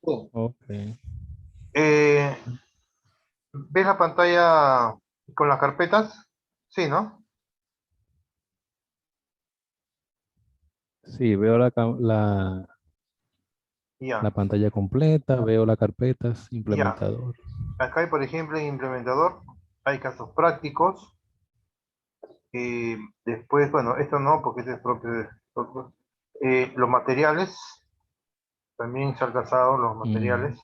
Sí. Ok. Eh, ¿Ves la pantalla con las carpetas? Sí, ¿no? Sí, veo la Ya, pantalla completa, veo las carpetas, ya. implementador. Acá hay, por ejemplo, en implementador, hay casos prácticos. Después, bueno, esto no, porque este es propio de nosotros. Los materiales, también se ha alcanzado los Mm, materiales.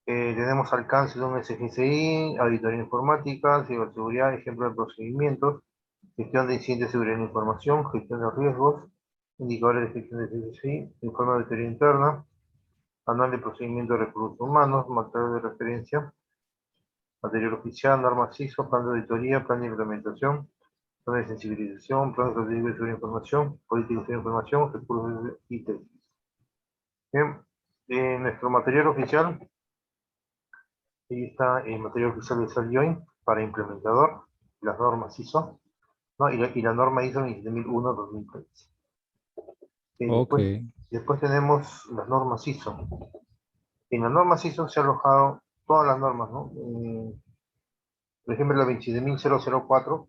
Tenemos alcance de un SGCI, auditoría informática, ciberseguridad, ejemplo de procedimientos, gestión de incidentes de seguridad de la información, gestión de riesgos, indicadores de gestión de SGCI, informe de auditoría interna, manual de procedimiento de recursos humanos, material de referencia, material oficial, normas ISO, plan de auditoría, plan de implementación, plan de sensibilización, plan estratégico de seguridad de información, política de seguridad de información, recursos y tesis. Bien, nuestro material oficial, ahí está el material oficial de SalJoin para implementador, las normas ISO, ¿no? Y la norma ISO 27001-2013. ok, Después tenemos las normas ISO. En las normas ISO se han alojado todas las normas, ¿no? Por ejemplo, la 27004,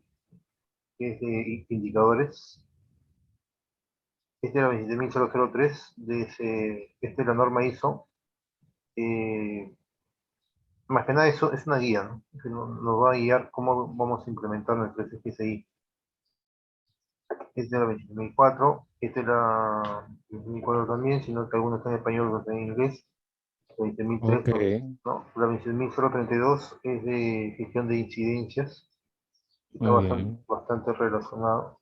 que es de indicadores. Esta es la 27003, esta es la norma ISO. Eh, Más que nada eso es una guía, ¿no? Que nos va a guiar cómo vamos a implementar nuestro SGCI. Esta es la 27004, esta es la 27004 también, sino que algunos están en español, otros están en inglés. 20003, ok, ¿no? La 20032 es de gestión de incidencias, está muy bastante, bien. bastante relacionado,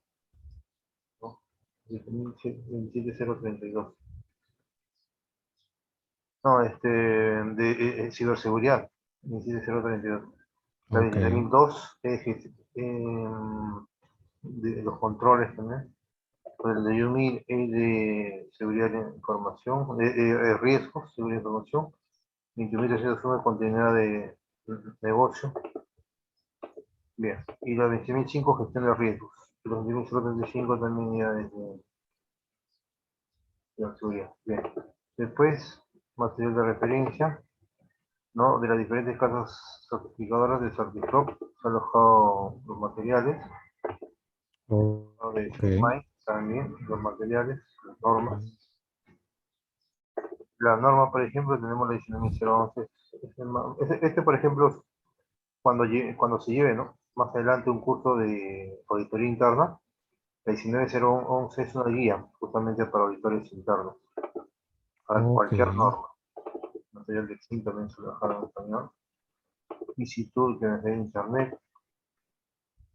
¿no? 27032. No, ciberseguridad, 27032. La Ok, 27002 es de los controles también. El de UMI es de seguridad de información, de riesgos, seguridad de información. 20301 es continuidad de negocio. Bien. Y la 20005 gestión de riesgos. Y los 20035 también ya de la seguridad. Bien. Después, material de referencia, ¿no? De las diferentes casas certificadoras de Certiprop se han alojado los materiales, ¿no? De ok. SIGMAI también, los materiales, las normas. La norma, por ejemplo, tenemos la 19011. Por ejemplo, cuando se lleve, ¿no? Más adelante un curso de auditoría interna, la 19011 es una guía justamente para auditores internos, para Ok, cualquier norma. Material de XIM también se lo dejaron en español. EasyTool, que es de internet.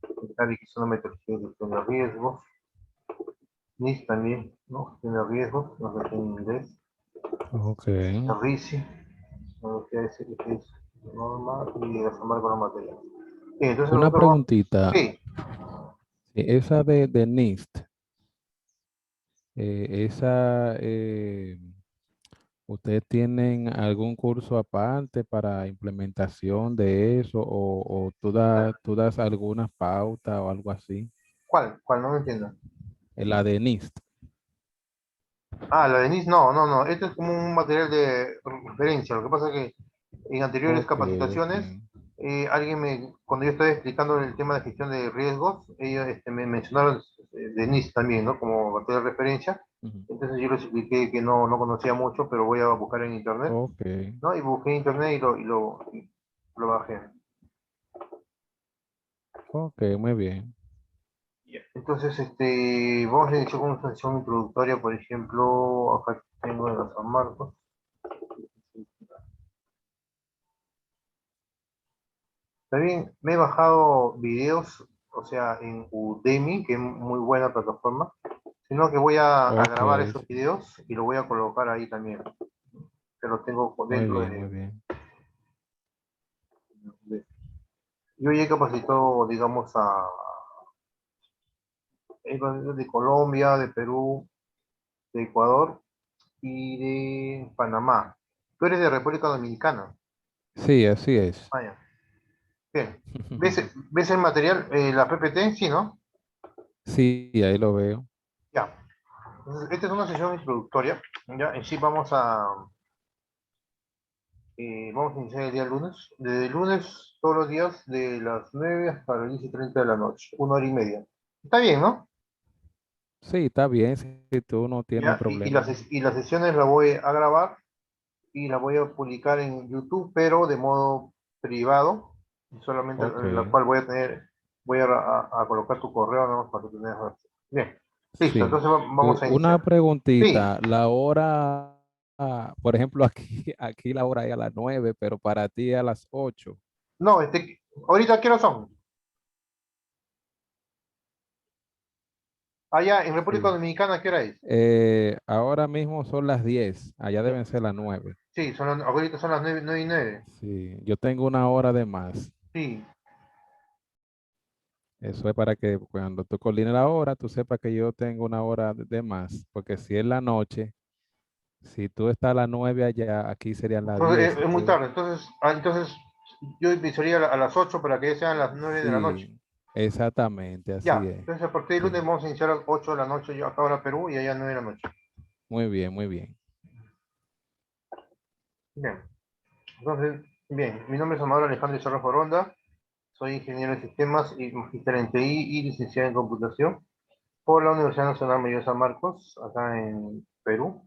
Que son metodologías de gestión de riesgos. NIST también, ¿no? Gestión de riesgos, no sé en inglés. ok. RISI, que es norma y asomar con la materia. Entonces Una nosotros vamos. preguntita. Sí, Sí, esa de NIST, esa, ¿ustedes tienen algún curso aparte para implementación de eso o tú das alguna pauta o algo así? ¿cuál? ¿Cuál? No me entiendo. La de NIST. Ah, la de NIS, no, no, no. Esto es como un material de referencia. Lo que pasa es que en anteriores Ok, ok. capacitaciones, cuando yo estaba explicando el tema de gestión de riesgos, ellos me mencionaron de NIS también, ¿no? Como material de referencia. Ujú. Entonces yo les expliqué que no conocía mucho, pero voy a buscar en internet, Ok, ¿no? Y busqué en internet y lo bajé. ok, muy bien. Entonces, vamos a iniciar con una sesión introductoria, por ejemplo, acá tengo en los San Marcos. También me he bajado videos, o sea, en Udemy, que es muy buena plataforma, sino que voy a Ok, grabar esos sí. videos y lo voy a colocar ahí también, que lo tengo Muy dentro bien, muy bien. Yo ya he capacitado, digamos, de Colombia, de Perú, de Ecuador y de Panamá. Tú eres de República Dominicana. Sí, así es. Ah, ya. Bien. ¿Ves el material, la PPT? Sí, ¿no? Sí, ahí lo veo. Ya. Entonces, esta es una sesión introductoria. Ya, en sí Vamos a iniciar el día lunes. Desde el lunes, todos los días, de las 9 hasta las 10:30 de la noche. 1 hora y media. Está bien, ¿no? Sí, está bien, si tú no tienes ¿Ya? problema. Y las sesiones las voy a grabar y las voy a publicar en YouTube, pero de modo privado. Solamente Ok, en la cual voy a colocar tu correo, ¿no? Para que tengas. Bien. Listo, sí. entonces vamos a Una iniciar. Sí. preguntita, la hora, por ejemplo, aquí la hora es a las 9, pero para ti a las 8. No, ahorita, ¿qué hora son? Allá en República Sí. Dominicana, ¿qué hora es? Ahora mismo son las 10, allá Ya. deben ser las 9. Sí, ahorita son las 9:09. Sí, yo tengo una hora de más. Sí. Eso es para que cuando tú coordines la hora, tú sepas que yo tengo una hora de más, porque si es la noche, si tú estás a las 9 allá, aquí serían las Entonces, 10. es muy tarde. Entonces yo empezaría a las 8 para que ya sean las 9 de la noche. Sí, exactamente, así Ya, es. entonces a partir del lunes Sí, vamos a iniciar a las 8 de la noche, yo acá ahora Perú, y allá 9 de la noche. muy bien, muy bien. Bien, entonces, bien, mi nombre es Amador Alejandro Cerro Foronda, soy ingeniero en sistemas y magíster en TI y licenciado en computación por la Universidad Nacional Mayor San Marcos, acá en Perú,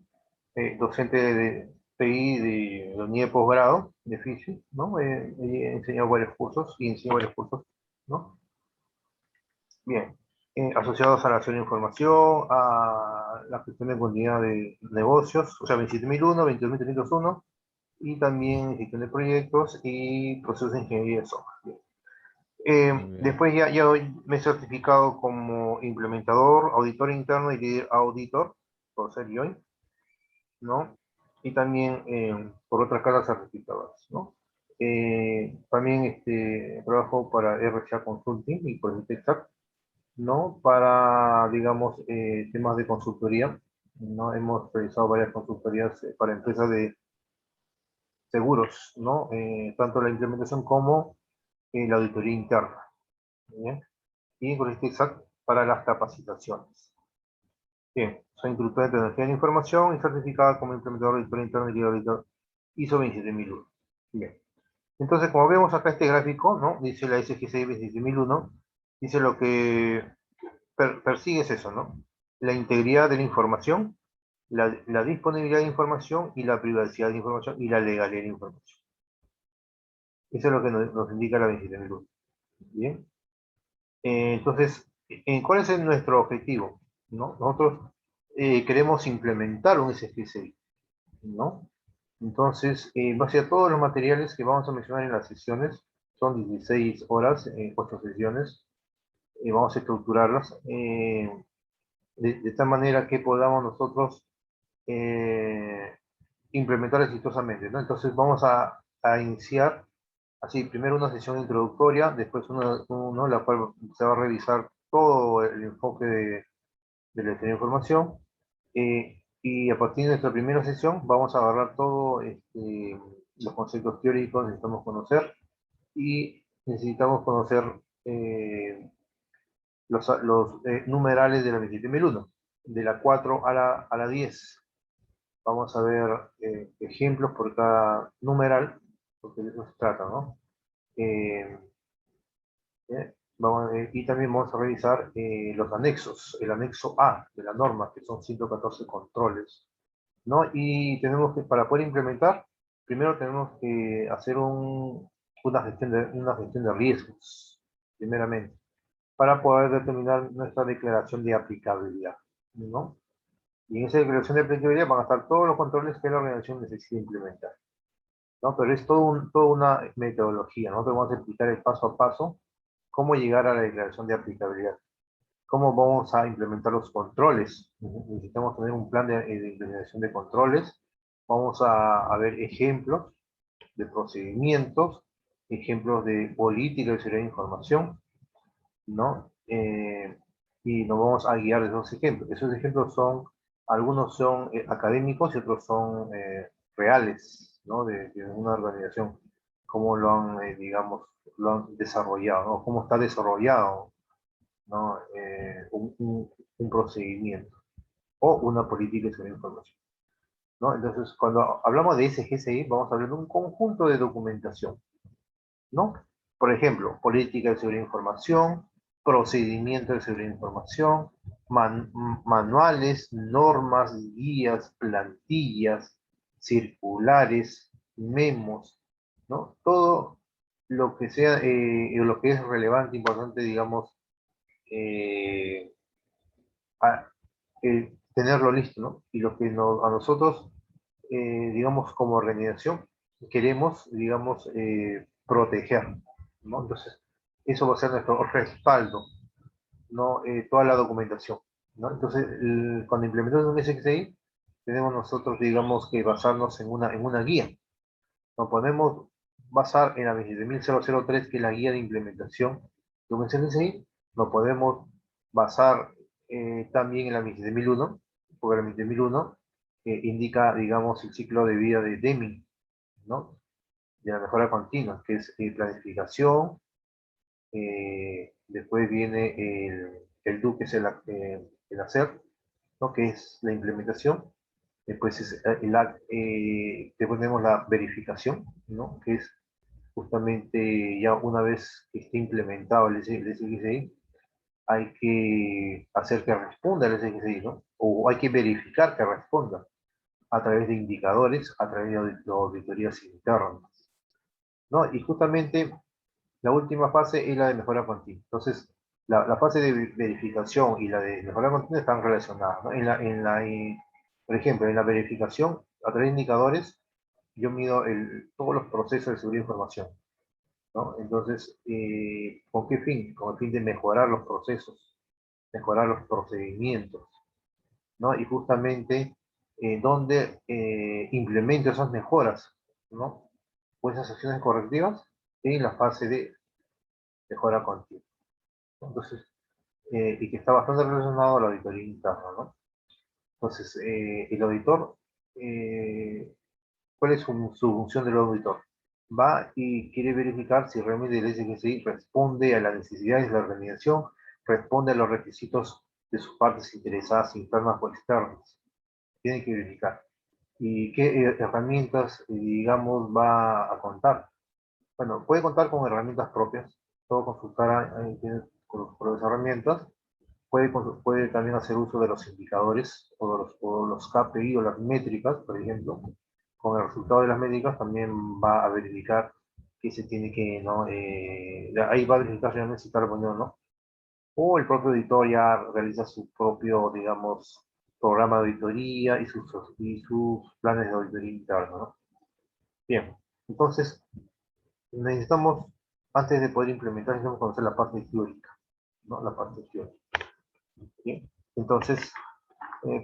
docente de TI de la unidad de posgrado de FISI, ¿no? He enseñado varios cursos y enseño varios cursos, ¿no? Bien, asociados a la acción de información, a la gestión de continuidad de negocios, o sea, 27001, 22301, y también gestión de proyectos y procesos de ingeniería de software. Bien. Muy bien. Después ya hoy me he certificado como implementador, auditor interno y líder auditor, por ser yo, ¿no? Y también por otras casas certificadas, ¿no? También trabajo para RCA Consulting y por Intexact, ¿no? Para, digamos, temas de consultoría, ¿no? Hemos realizado varias consultorías para empresas de seguros, ¿no? Tanto la implementación como la auditoría interna, ¿bien? Y con este exact para las capacitaciones. Bien, soy instructor de tecnología de la información y certificada como implementador de auditoría interna y auditor ISO 27001. Bien. Entonces, como vemos acá este gráfico, ¿no? Dice la SGC 27001, dice lo que persigue es eso, ¿no? La integridad de la información, la disponibilidad de información y la privacidad de información y la legalidad de información. Eso es lo que nos indica la 27001. Bien. Entonces, ¿cuál es nuestro objetivo? ¿No? Nosotros queremos implementar un SGCI, ¿no? Entonces, en base a todos los materiales que vamos a mencionar en las sesiones, son 16 horas, 8 sesiones, vamos a estructurarlas de tal manera que podamos nosotros eh, implementar exitosamente, ¿no? Entonces vamos a iniciar así, primero una sesión introductoria, después la cual se va a revisar todo el enfoque de la de información, y a partir de nuestra primera sesión vamos a agarrar todos los conceptos teóricos que necesitamos conocer y necesitamos conocer eh, los numerales de la 27001, de la 4 a la 10. Vamos a ver ejemplos por cada numeral, porque de eso se trata, ¿no? Eh, y también vamos a revisar los anexos, el anexo A de la norma, que son 114 controles, ¿no? Y tenemos que, para poder implementar, primero tenemos que hacer una gestión de riesgos, primeramente, para poder determinar nuestra declaración de aplicabilidad, ¿no? Y en esa declaración de aplicabilidad van a estar todos los controles que la organización necesita implementar, ¿no? Pero es toda una metodología, ¿no? Te vamos a explicar el paso a paso cómo llegar a la declaración de aplicabilidad, cómo vamos a implementar los controles. Necesitamos tener un plan de implementación de controles. Vamos a ver ejemplos de procedimientos, ejemplos de política de seguridad de información, ¿no? Y nos vamos a guiar de esos ejemplos. Esos ejemplos algunos son académicos y otros son reales, ¿no? De una organización, cómo digamos, lo han desarrollado, ¿no? Cómo está desarrollado, ¿no? Un procedimiento o una política de seguridad de información. ¿no? Entonces, cuando hablamos de SGCI, vamos a hablar de un conjunto de documentación, ¿no? Por ejemplo, política de seguridad de información, procedimiento de seguridad de información, manuales, normas, guías, plantillas, circulares, memos, ¿no? Todo lo que sea, lo que es relevante, importante, digamos, eh, tenerlo listo, ¿no? Y lo que a nosotros, digamos, como organización, queremos, digamos, proteger, ¿no? Entonces, eso va a ser nuestro respaldo, ¿no? Toda la documentación, ¿no? Entonces, cuando implementamos un SXI, tenemos nosotros, digamos, que basarnos en una guía. Nos podemos basar en la 27003, que es la guía de implementación de un SXI. Nos podemos basar también en la 27001, porque la 27001 indica, digamos, el ciclo de vida de Deming, ¿no? De la mejora continua, que es planificación, después viene el DO, que es el hacer, ¿no? Que es la implementación. Después, después tenemos la verificación, ¿no? Que es justamente ya una vez que esté implementado el SXI, hay que hacer que responda el SXI, ¿no? O hay que verificar que responda a través de indicadores, a través de auditorías internas, ¿no? Y justamente la última fase es la de mejora continua. Entonces, la fase de verificación y la de mejora continua están relacionadas, ¿no? Por ejemplo, en la verificación, a través de indicadores, yo mido todos los procesos de seguridad de información, ¿no? Entonces, ¿con qué fin? Con el fin de mejorar los procesos, mejorar los procedimientos, ¿no? Y justamente, ¿dónde implemento esas mejoras, ¿no? O esas acciones correctivas en la fase de mejora continua. Entonces, y que está bastante relacionado a la auditoría interna, ¿no? Entonces, el auditor, ¿cuál es su función del auditor? Va y quiere verificar si realmente el SGCI responde a las necesidades de la organización, responde a los requisitos de sus partes interesadas, internas o externas. Tiene que verificar. ¿Y qué herramientas, digamos, va a contar? Bueno, puede contar con herramientas propias, todo consultar con sus propias herramientas. Puede también hacer uso de los indicadores o los KPI o las métricas, por ejemplo. Con el resultado de las métricas también va a verificar que se tiene que, ¿no? Ahí va a verificar realmente si está respondiendo o no. O el propio editor ya realiza su propio, digamos, programa de auditoría y sus planes de auditoría interna, ¿no? Bien, entonces necesitamos, antes de poder implementar, necesitamos conocer la parte teórica, ¿no? La parte teórica. Bien, entonces,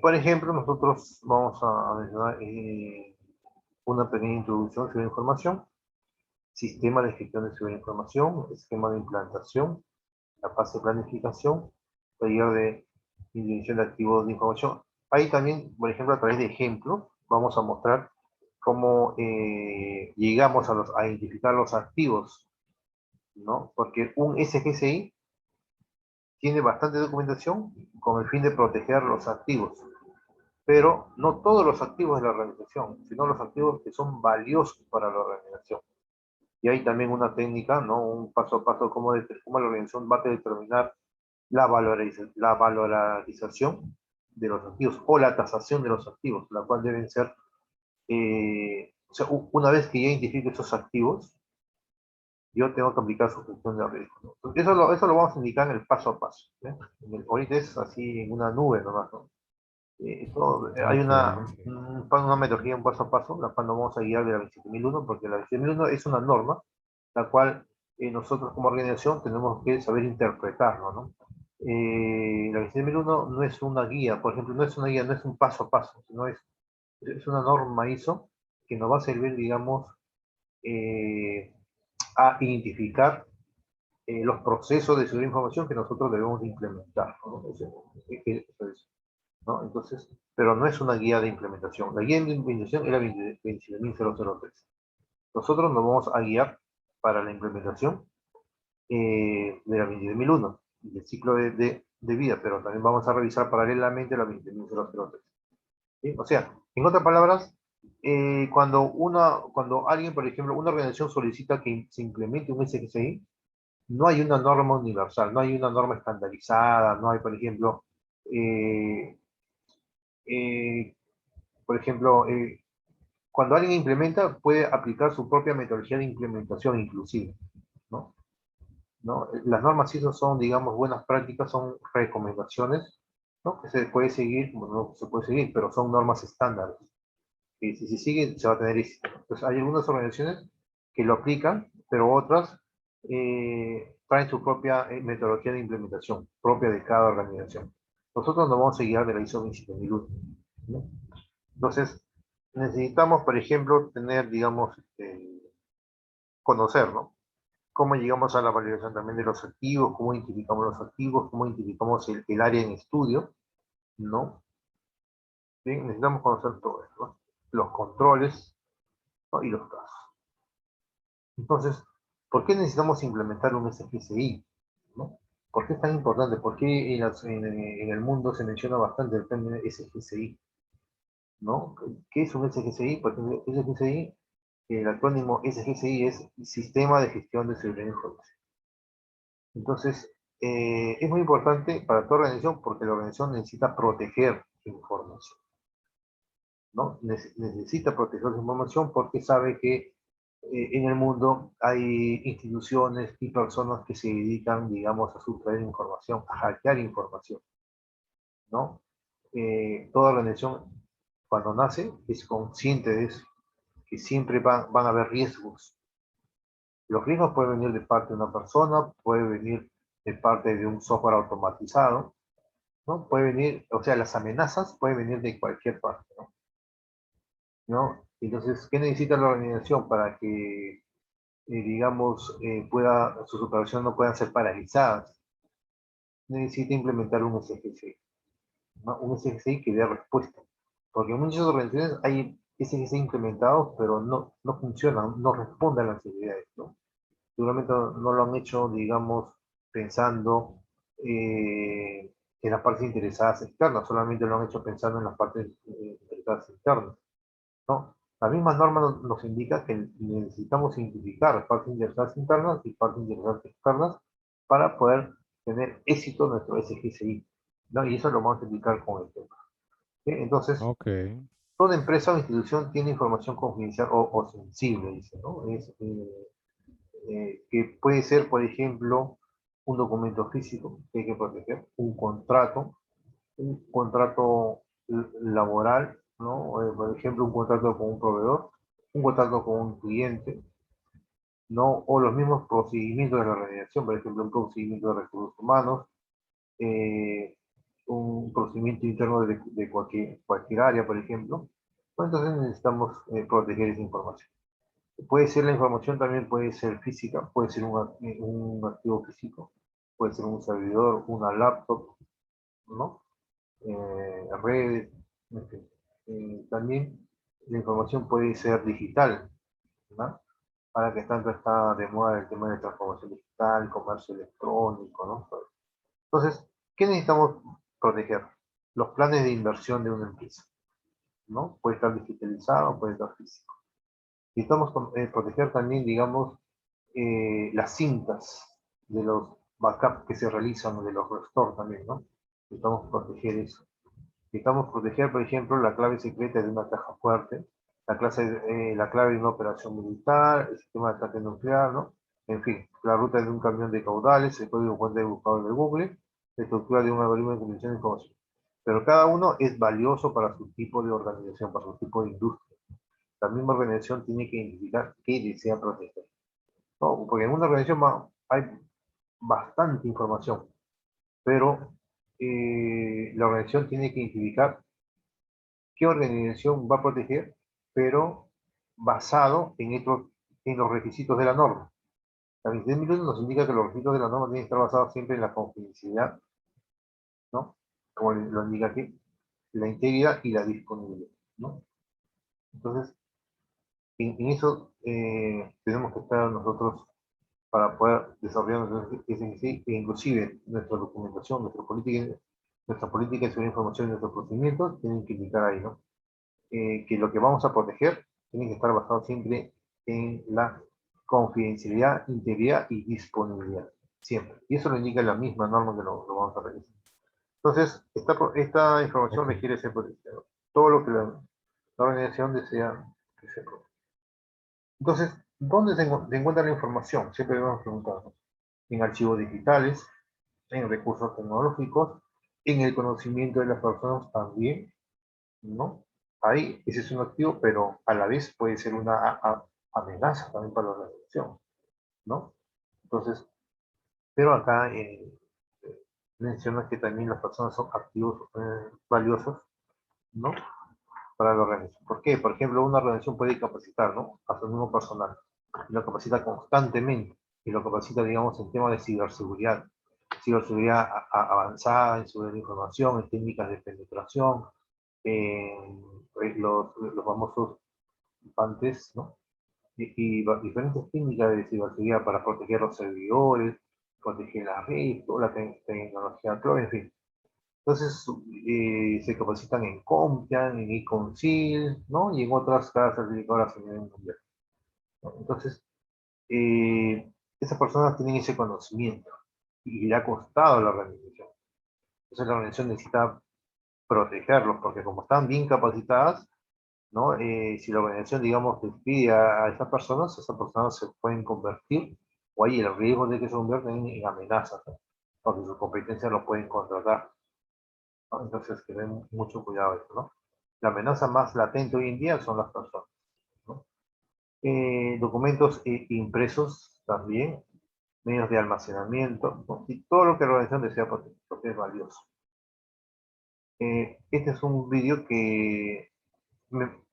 por ejemplo, nosotros vamos a mencionar una pequeña introducción sobre información, sistema de gestión de seguridad de información, esquema de implantación, la fase de planificación, taller de individuación de activos de información. Ahí también, por ejemplo, a través de ejemplos, vamos a mostrar cómo llegamos a identificar los activos, ¿no? Porque un SGCI tiene bastante documentación con el fin de proteger los activos, pero no todos los activos de la organización, sino los activos que son valiosos para la organización. Y hay también una técnica, ¿no? Un paso a paso cómo la organización va a determinar la valorización de los activos o la tasación de los activos, la cual deben ser, o sea, una vez que ya identifique esos activos, yo tengo que aplicar su gestión de riesgo, ¿no? Eso lo vamos a indicar en el paso a paso, ¿eh? Ahorita es así en una nube nomás, ¿no? Hay Ok, sí. una metodología, un paso a paso, la cual nos vamos a guiar de la 27001, porque la 27001 es una norma, la cual nosotros como organización tenemos que saber interpretarlo, ¿no? La 27001 no es una guía, por ejemplo, no es una guía, no es un paso a paso, sino es una norma ISO que nos va a servir, digamos, eh, a identificar los procesos de seguridad de información que nosotros debemos implementar, ¿no? Eso es, ¿no? Entonces, pero no es una guía de implementación. La guía de implementación es la 27003. Nosotros nos vamos a guiar para la implementación de la 20001, del ciclo de vida, pero también vamos a revisar paralelamente la 20003. ¿sí? O sea, en otras palabras, cuando alguien, por ejemplo, una organización solicita que se implemente un SGCI, no hay una norma universal, no hay una norma estandarizada, no hay, eh, eh, por ejemplo, cuando alguien implementa, puede aplicar su propia metodología de implementación inclusive, ¿no? ¿No? Las normas ISO son, digamos, buenas prácticas, son recomendaciones, ¿no? Que se puede seguir, como no se puede seguir, pero son normas estándares. Y si se sigue, se va a tener éxito. Entonces, hay algunas organizaciones que lo aplican, pero otras traen su propia metodología de implementación, propia de cada organización. Nosotros nos vamos a guiar de la ISO 27001, ¿no? Entonces, necesitamos, por ejemplo, tener, digamos, conocer, ¿no? Cómo llegamos a la validación también de los activos, cómo identificamos los activos, cómo identificamos el área en estudio, ¿no? Bien, necesitamos conocer todo eso, ¿no? Los controles, ¿no? Y los casos. Entonces, ¿por qué necesitamos implementar un SGCI? ¿No? ¿Por qué es tan importante? ¿Por qué en el mundo se menciona bastante el término SGCI? ¿No? ¿Qué es un SGCI? Pues SGCI, el acrónimo SGCI es Sistema de Gestión de Seguridad Informática. Entonces, es muy importante para toda organización porque la organización necesita proteger su información, ¿no? Necesita proteger su información porque sabe que en el mundo hay instituciones y personas que se dedican, digamos, a sustraer información, a hackear información, ¿no? Toda organización, cuando nace, es consciente de eso, que siempre van a haber riesgos. Los riesgos pueden venir de parte de una persona, puede venir de parte de un software automatizado, ¿no? Puede venir, o sea, las amenazas pueden venir de cualquier parte, ¿no? ¿No? Entonces, ¿qué necesita la organización para que, digamos, sus operaciones no puedan ser paralizadas? Necesita implementar un SGC, ¿no? Un SGC que dé respuesta. Porque en muchas organizaciones hay SGC implementados, pero no funcionan, no responden a las necesidades, ¿no? Seguramente no lo han hecho, digamos, pensando en las partes interesadas externas, solamente lo han hecho pensando en las partes interesadas internas, ¿no? La misma norma nos indica que necesitamos identificar partes interesadas internas y partes interesadas externas para poder tener éxito en nuestro SGCI, ¿no? Y eso lo vamos a indicar con el tema. ¿Sí? Entonces, Ok, toda empresa o institución tiene información confidencial o sensible, dice, ¿no? Que puede ser, por ejemplo, un documento físico que hay que proteger, un contrato laboral, ¿no? Por ejemplo, un contrato con un proveedor, un contrato con un cliente, ¿no? O los mismos procedimientos de la organización, por ejemplo, un procedimiento de recursos humanos, eh, un procedimiento interno de cualquier área, por ejemplo. Pues entonces necesitamos proteger esa información. Puede ser la información, también puede ser física, puede ser un activo físico, puede ser un servidor, una laptop, ¿no? Redes, en fin. También la información puede ser digital, ¿no? Ahora que tanto está de moda el tema de transformación digital, comercio electrónico, ¿no? Entonces, ¿qué necesitamos proteger? Los planes de inversión de una empresa, ¿no? Puede estar digitalizado, puede estar físico. Necesitamos proteger también, digamos, las cintas de los backups que se realizan, de los restore también, ¿no? Necesitamos proteger eso. Necesitamos proteger, por ejemplo, la clave secreta de una caja fuerte, la clave de una operación militar, el sistema de ataque nuclear, ¿no? En fin, la ruta de un camión de caudales, el código fuente de buscador de Google, la estructura de un algoritmo de comunicación de información. Pero cada uno es valioso para su tipo de organización, para su tipo de industria. La misma organización tiene que identificar qué desea proteger. ¿No? Porque en una organización hay bastante información, pero la organización tiene que identificar qué organización va a proteger, pero basado en los requisitos de la norma. La 27001 nos indica que los requisitos de la norma tienen que estar basados siempre en la confidencialidad, ¿no? Como lo indica aquí, la integridad y la disponibilidad, ¿no? Entonces, en eso tenemos que estar nosotros para poder desarrollar nuestro SGC e inclusive nuestra documentación, nuestra política de seguridad de información y nuestros procedimientos tienen que indicar ahí, ¿no? que lo que vamos a proteger tiene que estar basado siempre en la confidencialidad, integridad y disponibilidad. Siempre. Y eso lo indica la misma norma que lo vamos a realizar. Entonces, esta información Ok. requiere ser protegida. Todo lo que la organización desea que se proteja. Entonces, ¿dónde se encuentra la información? Siempre debemos preguntarnos. En archivos digitales, en recursos tecnológicos, en el conocimiento de las personas también, ¿no? Ahí, ese es un activo, pero a la vez puede ser una amenaza también para la organización, ¿no? Entonces, pero acá menciona que también las personas son activos valiosos, ¿no? Para la organización. ¿Por qué? Por ejemplo, una organización puede capacitar, ¿no? A su mismo personal. Y lo capacita constantemente. Y lo capacita, digamos, en temas de ciberseguridad. Ciberseguridad avanzada, en seguridad de información, en técnicas de penetración, en los famosos pantes, ¿no? Y diferentes técnicas de ciberseguridad para proteger los servidores, proteger la red, toda la tecnología, todo, en fin. Entonces, se capacitan en CompTIA, en Econsil, ¿no? Y en otras casas certificadoras a nivel mundial, ¿no? Entonces, esas personas tienen ese conocimiento y le ha costado a la organización. Entonces, la organización necesita protegerlos porque como están bien capacitadas, ¿no? Si la organización, digamos, despide a esas personas se pueden convertir, o hay el riesgo de que se conviertan en amenazas, ¿no? Porque sus competencias los pueden contratar, ¿no? Entonces, que den mucho cuidado eso, ¿no? La amenaza más latente hoy en día son las personas, ¿no? Documentos impresos también, medios de almacenamiento, ¿no? Y todo lo que la organización desea proteger, porque es valioso. Este es un vídeo que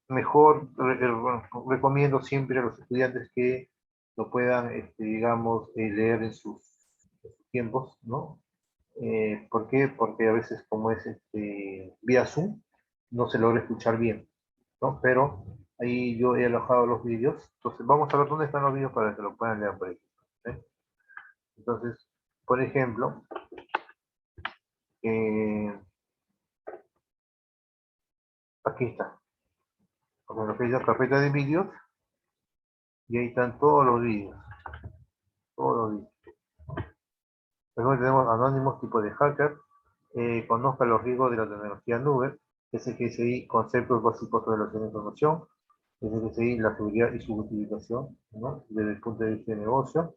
mejor bueno, recomiendo siempre a los estudiantes que lo puedan, digamos, leer en sus tiempos, ¿no? ¿Por qué? Porque a veces como es vía Zoom, no se logra escuchar bien, ¿no? Pero ahí yo he alojado los vídeos, entonces vamos a ver dónde están los vídeos para que lo puedan leer por ahí, ¿eh? Entonces, por ejemplo, eh, aquí está, como lo que dice carpeta de vídeos, y ahí están todos los vídeos, todos los vídeos. Luego tenemos anónimos tipo de hacker, conozca los riesgos de la tecnología nube, SGSI, conceptos básicos sobre la información, SGSI, la seguridad y su utilización, ¿no? Desde el punto de vista de negocio,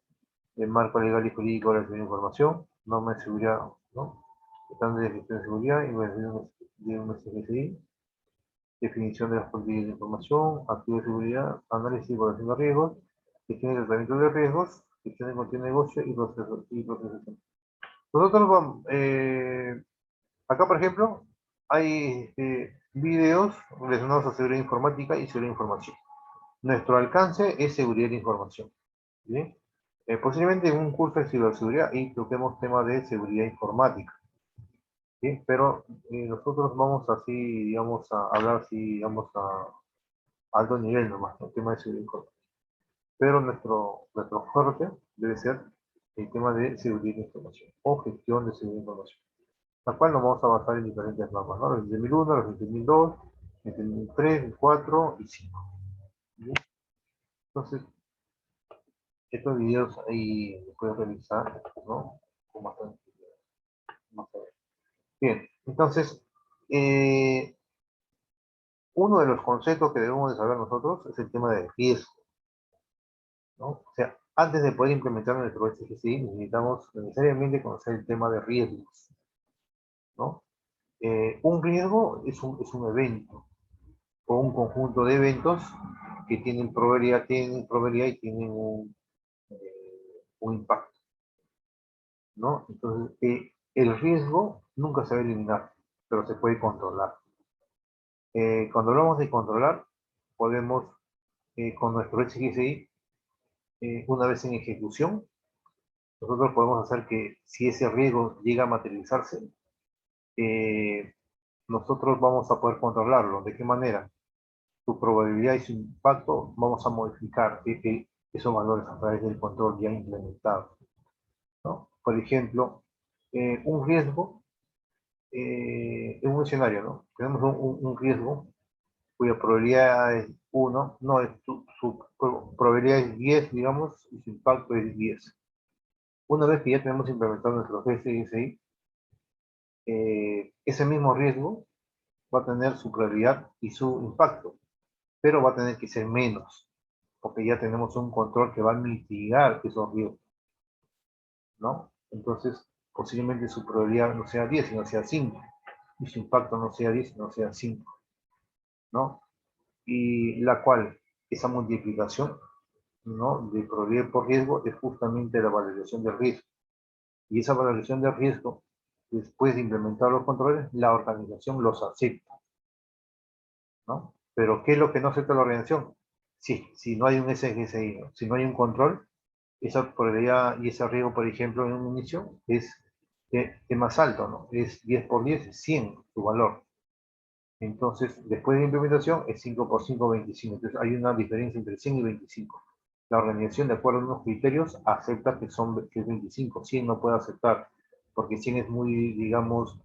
el marco legal y jurídico de la información, normas de seguridad, ¿no? Estándares de gestión de seguridad, investigación de un SGSI, definición de las políticas de información, activos de seguridad, análisis y evaluación de riesgos, gestión y tratamiento de riesgos, gestión de contenido de negocio y procesos. Nosotros vamos, acá, por ejemplo, hay videos relacionados a seguridad informática y seguridad de información. Nuestro alcance es seguridad de información, ¿sí? Posiblemente en un curso de ciberseguridad y toquemos temas de seguridad informática, ¿sí? Pero nosotros vamos así, digamos, a hablar así, digamos, a alto nivel nomás, ¿no? Tema de seguridad informática. Pero nuestro fuerte debe ser el tema de seguridad de información o gestión de seguridad de información, la cual nos vamos a basar en diferentes normas, ¿no? Los 20001, los 20002, 20003, 4 y 5. ¿Bien? Entonces, estos videos ahí los pueden revisar, ¿no? Con bastante más a ver. Bien, entonces, uno de los conceptos que debemos de saber nosotros es el tema de riesgo, ¿no? O sea, antes de poder implementar nuestro SGCI necesitamos necesariamente conocer el tema de riesgos, ¿no? Un riesgo es un evento o un conjunto de eventos que tienen probabilidad y tienen un impacto, ¿no? Entonces, el riesgo nunca se va a eliminar, pero se puede controlar. Cuando hablamos de controlar, podemos, con nuestro SGSI, una vez en ejecución, nosotros podemos hacer que si ese riesgo llega a materializarse, eh, nosotros vamos a poder controlarlo. ¿De qué manera? Su probabilidad y su impacto, vamos a modificar esos valores a través del control ya implementado, ¿no? Por ejemplo, un riesgo, en un escenario, ¿no? Tenemos un riesgo cuya probabilidad es 1, no, su probabilidad es 10, digamos, y su impacto es 10. Una vez que ya tenemos implementado nuestro GSI, ese mismo riesgo va a tener su probabilidad y su impacto, pero va a tener que ser menos, porque ya tenemos un control que va a mitigar esos riesgos, ¿no? Entonces, posiblemente su probabilidad no sea 10, sino sea 5, y su impacto no sea 10, sino sea 5, ¿no? Y la cual, esa multiplicación, ¿no?, de probabilidad por riesgo es justamente la valoración del riesgo. Y esa valoración del riesgo, después de implementar los controles, la organización los acepta, ¿no? Pero ¿qué es lo que no acepta la organización? Sí, si no hay un SGSI, ¿no? Si no hay un control, esa probabilidad y ese riesgo, por ejemplo, en un inicio es más alto, ¿no? Es 10 por 10, es 100 su valor. Entonces, después de la implementación, es 5 por 5, 25. Entonces, hay una diferencia entre 100 y 25. La organización, de acuerdo a unos criterios, acepta que es 25. 100 no puede aceptar, porque 100 es muy, digamos,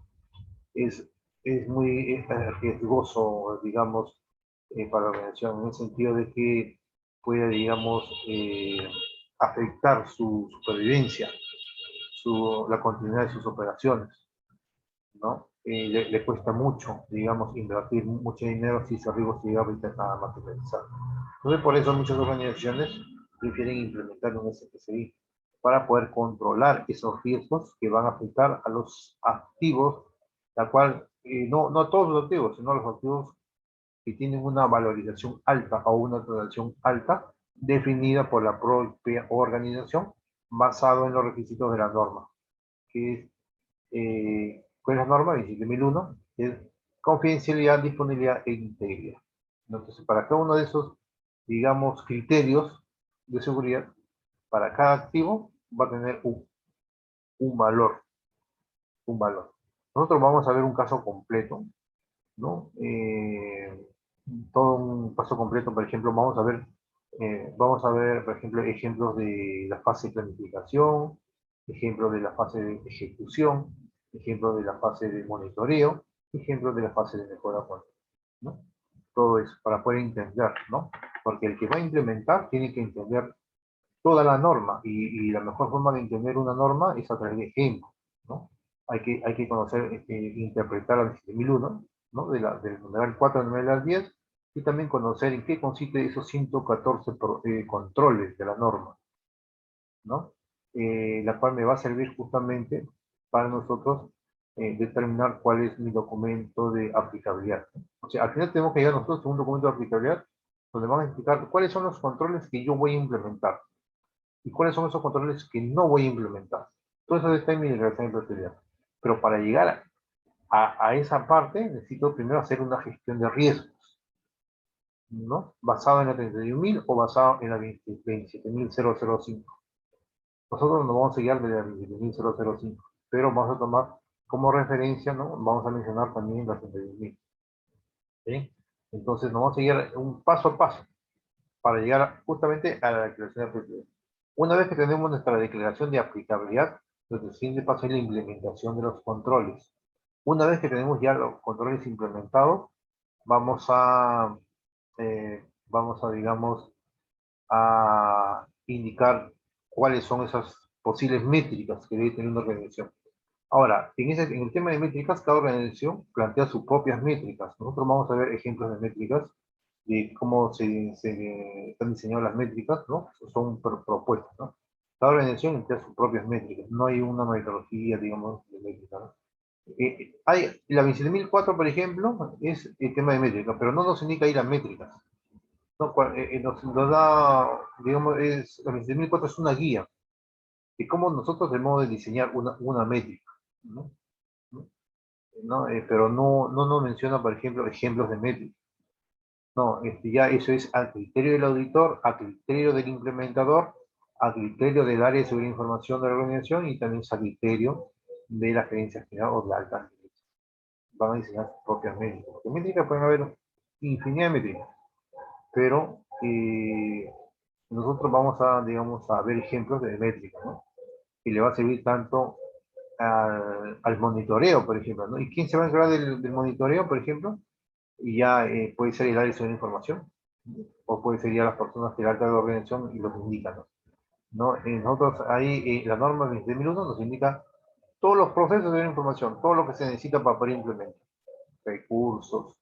es, es muy riesgoso, digamos, para la organización, en el sentido de que puede, digamos, afectar su supervivencia, la continuidad de sus operaciones, ¿no? Le cuesta mucho, digamos, invertir mucho dinero si ese riesgo se llega a materializar. Entonces, por eso muchas organizaciones prefieren implementar un SPCI para poder controlar esos riesgos que van a afectar a los activos, la cual, no a todos los activos, sino a los activos que tienen una valorización alta o una transacción alta, definida por la propia organización, basado en los requisitos de la norma, que es ¿cuál es la norma? 27001, que es confidencialidad, disponibilidad e integridad. Entonces, para cada uno de esos, digamos, criterios de seguridad, para cada activo va a tener un valor, un valor. Nosotros vamos a ver un caso completo, ¿no? Todo un caso completo, por ejemplo, vamos a ver, por ejemplo, ejemplos de la fase de planificación, ejemplos de la fase de ejecución, ejemplos de la fase de monitoreo, ejemplos de la fase de mejora continua, ¿no? Todo eso para poder entender, ¿no? Porque el que va a implementar tiene que entender toda la norma y la mejor forma de entender una norma es a través de ejemplos, ¿no? Hay que conocer, interpretar la 17001, ¿no? Del numeral 4 al numeral 10, y también conocer en qué consiste esos 114 controles de la norma, ¿no? La cual me va a servir justamente para nosotros determinar cuál es mi documento de aplicabilidad, ¿no? O sea, al final tenemos que llegar nosotros a un documento de aplicabilidad donde vamos a explicar cuáles son los controles que yo voy a implementar y cuáles son esos controles que no voy a implementar. Todo eso está en mi declaración de prosperidad. Pero para llegar a esa parte, necesito primero hacer una gestión de riesgos, ¿no? Basado en la 31.000 o basado en la 27.005. Nosotros nos vamos a guiar de la 27.005, pero vamos a tomar como referencia, ¿no? Vamos a mencionar también la 31.000. ¿Sí? Entonces, nos vamos a guiar un paso a paso para llegar justamente a la declaración de aplicabilidad. Una vez que tenemos nuestra declaración de aplicabilidad, nuestro siguiente paso es la implementación de los controles. Una vez que tenemos ya los controles implementados, digamos, a indicar cuáles son esas posibles métricas que debe tener una organización. Ahora, en el tema de métricas, cada organización plantea sus propias métricas. Nosotros vamos a ver ejemplos de métricas, de cómo se están diseñadas las métricas, ¿no? Son propuestas, ¿no? Cada organización tiene sus propias métricas, no hay una metodología, digamos, de métrica, ¿no? La 27004, por ejemplo, es el tema de métricas, pero no nos indica ahí las métricas. No, nos da, digamos, la 27004 es una guía de cómo nosotros debemos de diseñar una métrica, ¿no? ¿No? Pero no nos menciona, por ejemplo, ejemplos de métricas. No, ya eso es a criterio del auditor, a criterio del implementador, a criterio del área de seguridad de información de la organización y también a criterio de la gerencia general o de la alta gerencia. Van a diseñar sus propias métricas. Porque métricas pueden haber infinidad de métricas, pero nosotros vamos a, digamos, a ver ejemplos de métricas, ¿no? Y le va a servir tanto al monitoreo, por ejemplo, ¿no? ¿Y quién se va a encargar del monitoreo, por ejemplo? y ya puede ser el área de información, o puede ser ya las personas del alta de la organización y los indican, ¿no? ¿No? Nosotros ahí, la norma 26001 nos indica todos los procesos de la información, todo lo que se necesita para poder implementar, recursos,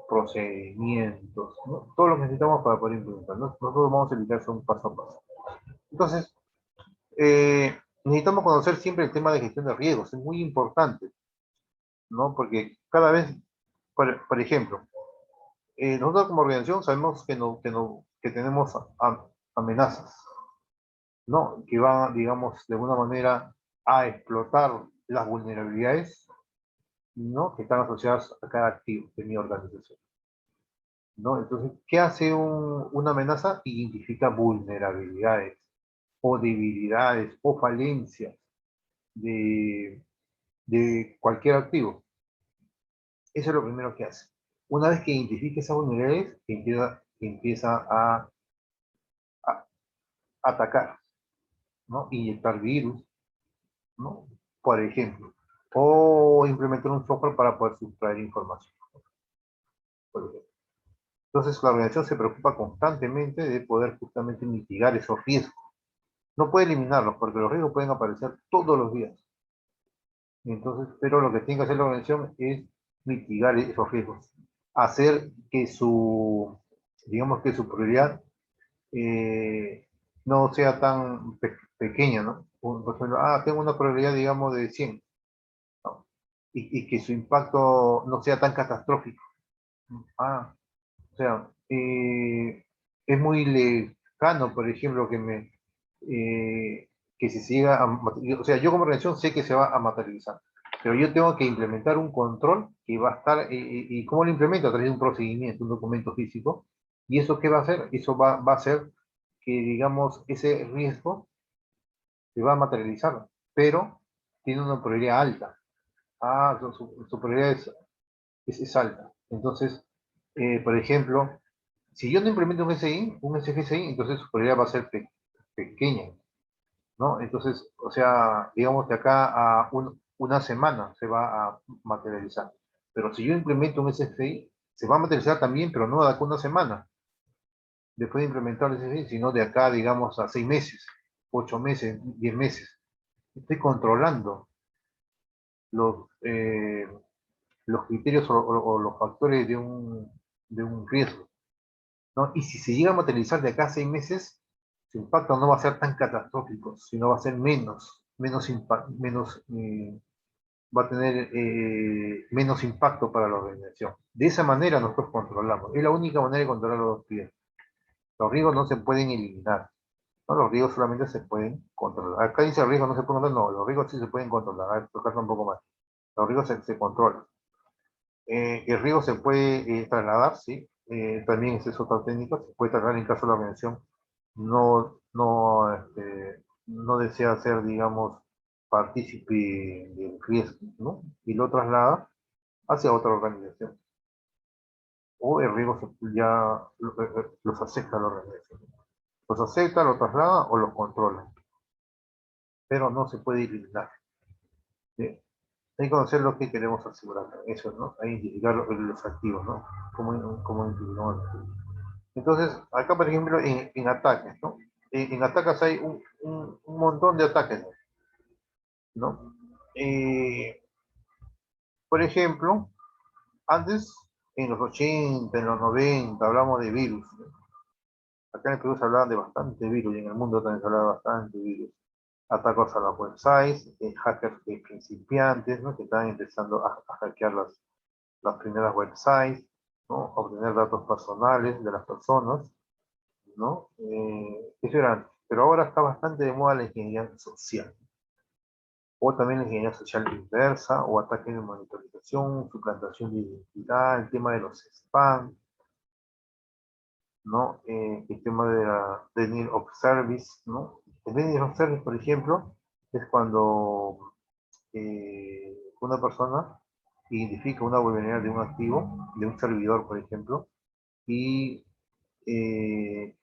procedimientos, ¿no? Todo lo que necesitamos para poder implementar, ¿no? Nosotros vamos a explicar eso un paso a paso. Entonces, necesitamos conocer siempre el tema de gestión de riesgos, es muy importante, ¿no? Porque cada vez, por ejemplo, nosotros como organización sabemos que tenemos amenazas, ¿no? Que van, digamos, de alguna manera a explotar las vulnerabilidades, ¿no? Que están asociadas a cada activo de mi organización, ¿no? Entonces, ¿qué hace una amenaza? Identifica vulnerabilidades o debilidades o falencias de, de cualquier activo. Eso es lo primero que hace. Una vez que identifique esas vulnerabilidades, empieza a atacar, ¿no? Inyectar virus, ¿no? Por ejemplo. O implementar un software para poder sustraer información, por ejemplo. Entonces, la organización se preocupa constantemente de poder justamente mitigar esos riesgos. No puede eliminarlos, porque los riesgos pueden aparecer todos los días. Entonces, pero lo que tiene que hacer la organización es mitigar esos riesgos. Hacer que digamos que su prioridad no sea tan pequeña, ¿no? Por ejemplo, tengo una probabilidad, digamos, de 100, ¿no? Y que su impacto no sea tan catastrófico. O sea, es muy lejano, por ejemplo, que si se llega o sea, yo como organización sé que se va a materializar, pero yo tengo que implementar un control que va a estar, ¿y cómo lo implemento? A través de un procedimiento, un documento físico, y eso ¿qué va a hacer? Eso va a hacer que, digamos, ese riesgo se va a materializar, pero tiene una probabilidad alta. Su probabilidad es alta. Entonces, por ejemplo, si yo no implemento un SGCI, entonces su probabilidad va a ser pequeña, ¿no? Entonces, o sea, digamos que acá a una semana se va a materializar. Pero si yo implemento un SGCI, se va a materializar también, pero no de acá a una semana, después de implementar el SGCI, sino de acá, digamos, a 6 meses, 8 meses, 10 meses. Estoy controlando los, eh, los criterios o los factores de un riesgo, ¿no? Y si se llega a materializar de acá a 6 meses, su impacto no va a ser tan catastrófico, sino va a ser va a tener menos impacto para la organización. De esa manera nosotros controlamos. Es la única manera de controlar los riesgos. Los riesgos no se pueden eliminar, ¿no? Los riesgos solamente se pueden controlar. Acá dice riesgos no se pueden controlar, no, los riesgos sí se pueden controlar. A ver, tocar un poco más. Los riesgos se controlan. El riesgo se puede trasladar, sí. También es otra técnica, se puede trasladar en caso de la organización no desea ser, digamos, partícipe del riesgo, ¿no? Y lo traslada hacia otra organización. O el riesgo ya los acepta la organización. Los acepta, los traslada o los controla. Pero no se puede eliminar. ¿Sí? Hay que conocer lo que queremos asegurar. Eso, ¿no? Hay que identificar los activos, ¿no? Cómo identificamos los activos. Entonces, acá, por ejemplo, en ataques, ¿no? En ataques hay un montón de ataques, ¿no? Por ejemplo, antes, en los 80, en los 90, hablamos de virus, ¿no? Acá en el Perú se hablaban de bastante virus y en el mundo también se hablaba bastante virus. Ataques a las websites, hackers principiantes, ¿no? Que estaban empezando a hackear las primeras websites, ¿no? Obtener datos personales de las personas, ¿no? Eso era antes. Pero ahora está bastante de moda la ingeniería social. O también la ingeniería social inversa, o ataques de monitorización, suplantación de identidad, el tema de los spam, ¿no? El tema de la denial of service, ¿no? El denial of service, por ejemplo, es cuando una persona identifica una vulnerabilidad de un activo, de un servidor, por ejemplo, y eh,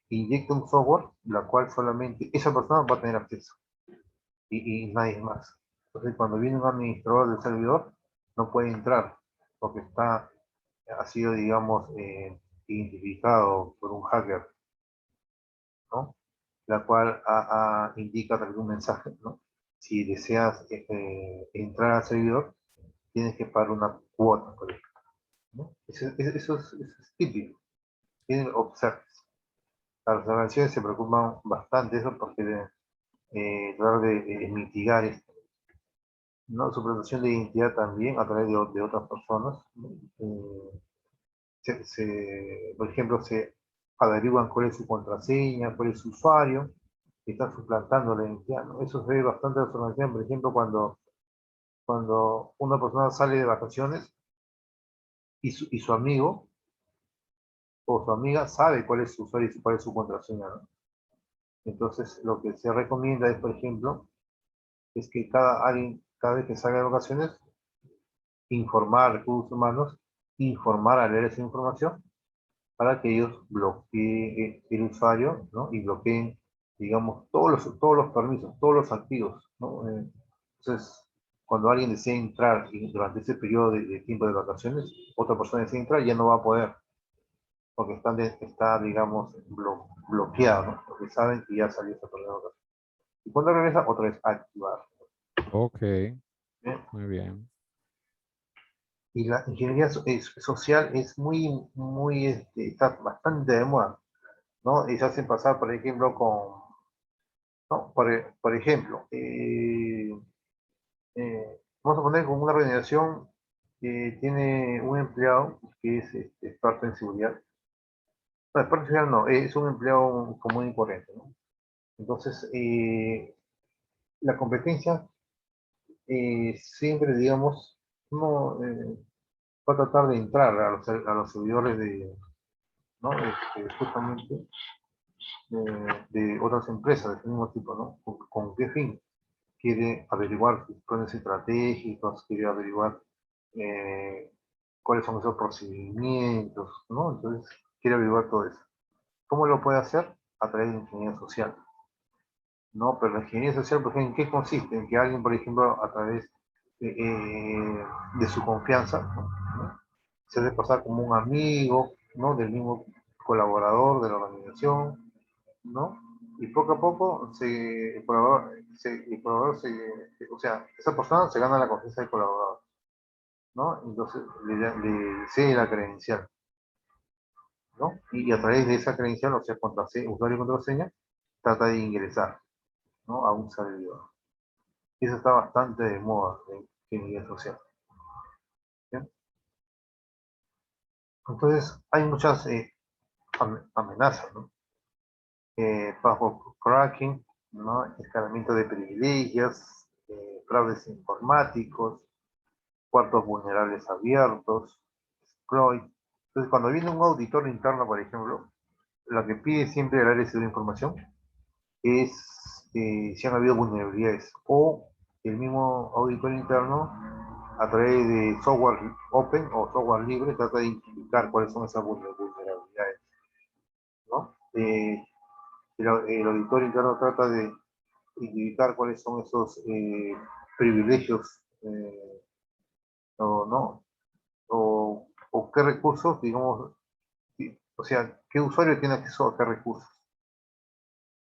inyecta un software, la cual solamente esa persona va a tener acceso y nadie más. Entonces, cuando viene un administrador del servidor, no puede entrar porque está ha sido, digamos, identificado por un hacker, ¿no? La cual indica también un mensaje, ¿no? Si deseas entrar al servidor, tienes que pagar una cuota, por ejemplo, ¿no? Eso es típico. Tienen observes. Las organizaciones se preocupan bastante de eso porque tratar de mitigar esto, ¿no? Suplantación de identidad también a través de otras personas, ¿no? Por ejemplo, se averiguan cuál es su contraseña, cuál es su usuario, y están suplantando la identidad, ¿no? Eso se ve bastante en las organizaciones, por ejemplo, cuando una persona sale de vacaciones y su amigo o su amiga sabe cuál es su usuario y cuál es su contraseña, ¿no? Entonces, lo que se recomienda es, por ejemplo, es que cada vez que salga de vacaciones, informar a recursos humanos, informar a leer esa información para que ellos bloqueen el usuario, ¿no? Y bloqueen, digamos, todos los permisos, todos los activos, ¿no? Entonces, cuando alguien desea entrar y durante ese periodo de tiempo de vacaciones, otra persona desea entrar, ya no va a poder, porque está digamos, bloqueado, ¿no? Porque saben que ya salió esa persona de vacaciones. Y cuando regresa, otra vez activar. Ok, ¿Bien? muy bien. Y la ingeniería social es está bastante de moda, ¿no? Y se hacen pasar, por ejemplo, ¿no? Por ejemplo, vamos a poner como una organización que tiene un empleado que es experto en seguridad. No, experto en seguridad no, es un empleado común y corriente, ¿no? Entonces, la competencia siempre, digamos, no va a tratar de entrar a los servidores ¿no? Justamente de otras empresas de ese mismo tipo, ¿no? ¿Con qué fin? Quiere averiguar sus planes estratégicos, quiere averiguar eh, cuáles son esos procedimientos, ¿no? Entonces, quiere averiguar todo eso. ¿Cómo lo puede hacer? A través de ingeniería social, ¿no? Pero la ingeniería social, por ejemplo, ¿en qué consiste? En que alguien, por ejemplo, a través de su confianza, ¿no? Se hace pasar como un amigo, ¿no? Del mismo colaborador de la organización, ¿no? Y poco a poco o sea, esa persona se gana la confianza del colaborador, ¿no? Entonces le cede la credencial, ¿no? Y a través de esa credencial, o sea, usuario y contraseña, trata de ingresar, ¿no? A un servidor. Y eso está bastante de moda en ingeniería social. ¿Bien? Entonces, hay muchas amenazas, ¿no? Password cracking, ¿no? Escalamiento de privilegios, fraudes informáticos, puertos vulnerables abiertos, exploit. Entonces, cuando viene un auditor interno, por ejemplo, lo que pide siempre el área de seguridad de información es si han habido vulnerabilidades o el mismo auditor interno a través de software open o software libre trata de identificar cuáles son esas vulnerabilidades, ¿no? El auditor interno trata de identificar cuáles son esos privilegios o no, o qué recursos, digamos, o sea, qué usuario tiene acceso a qué recursos,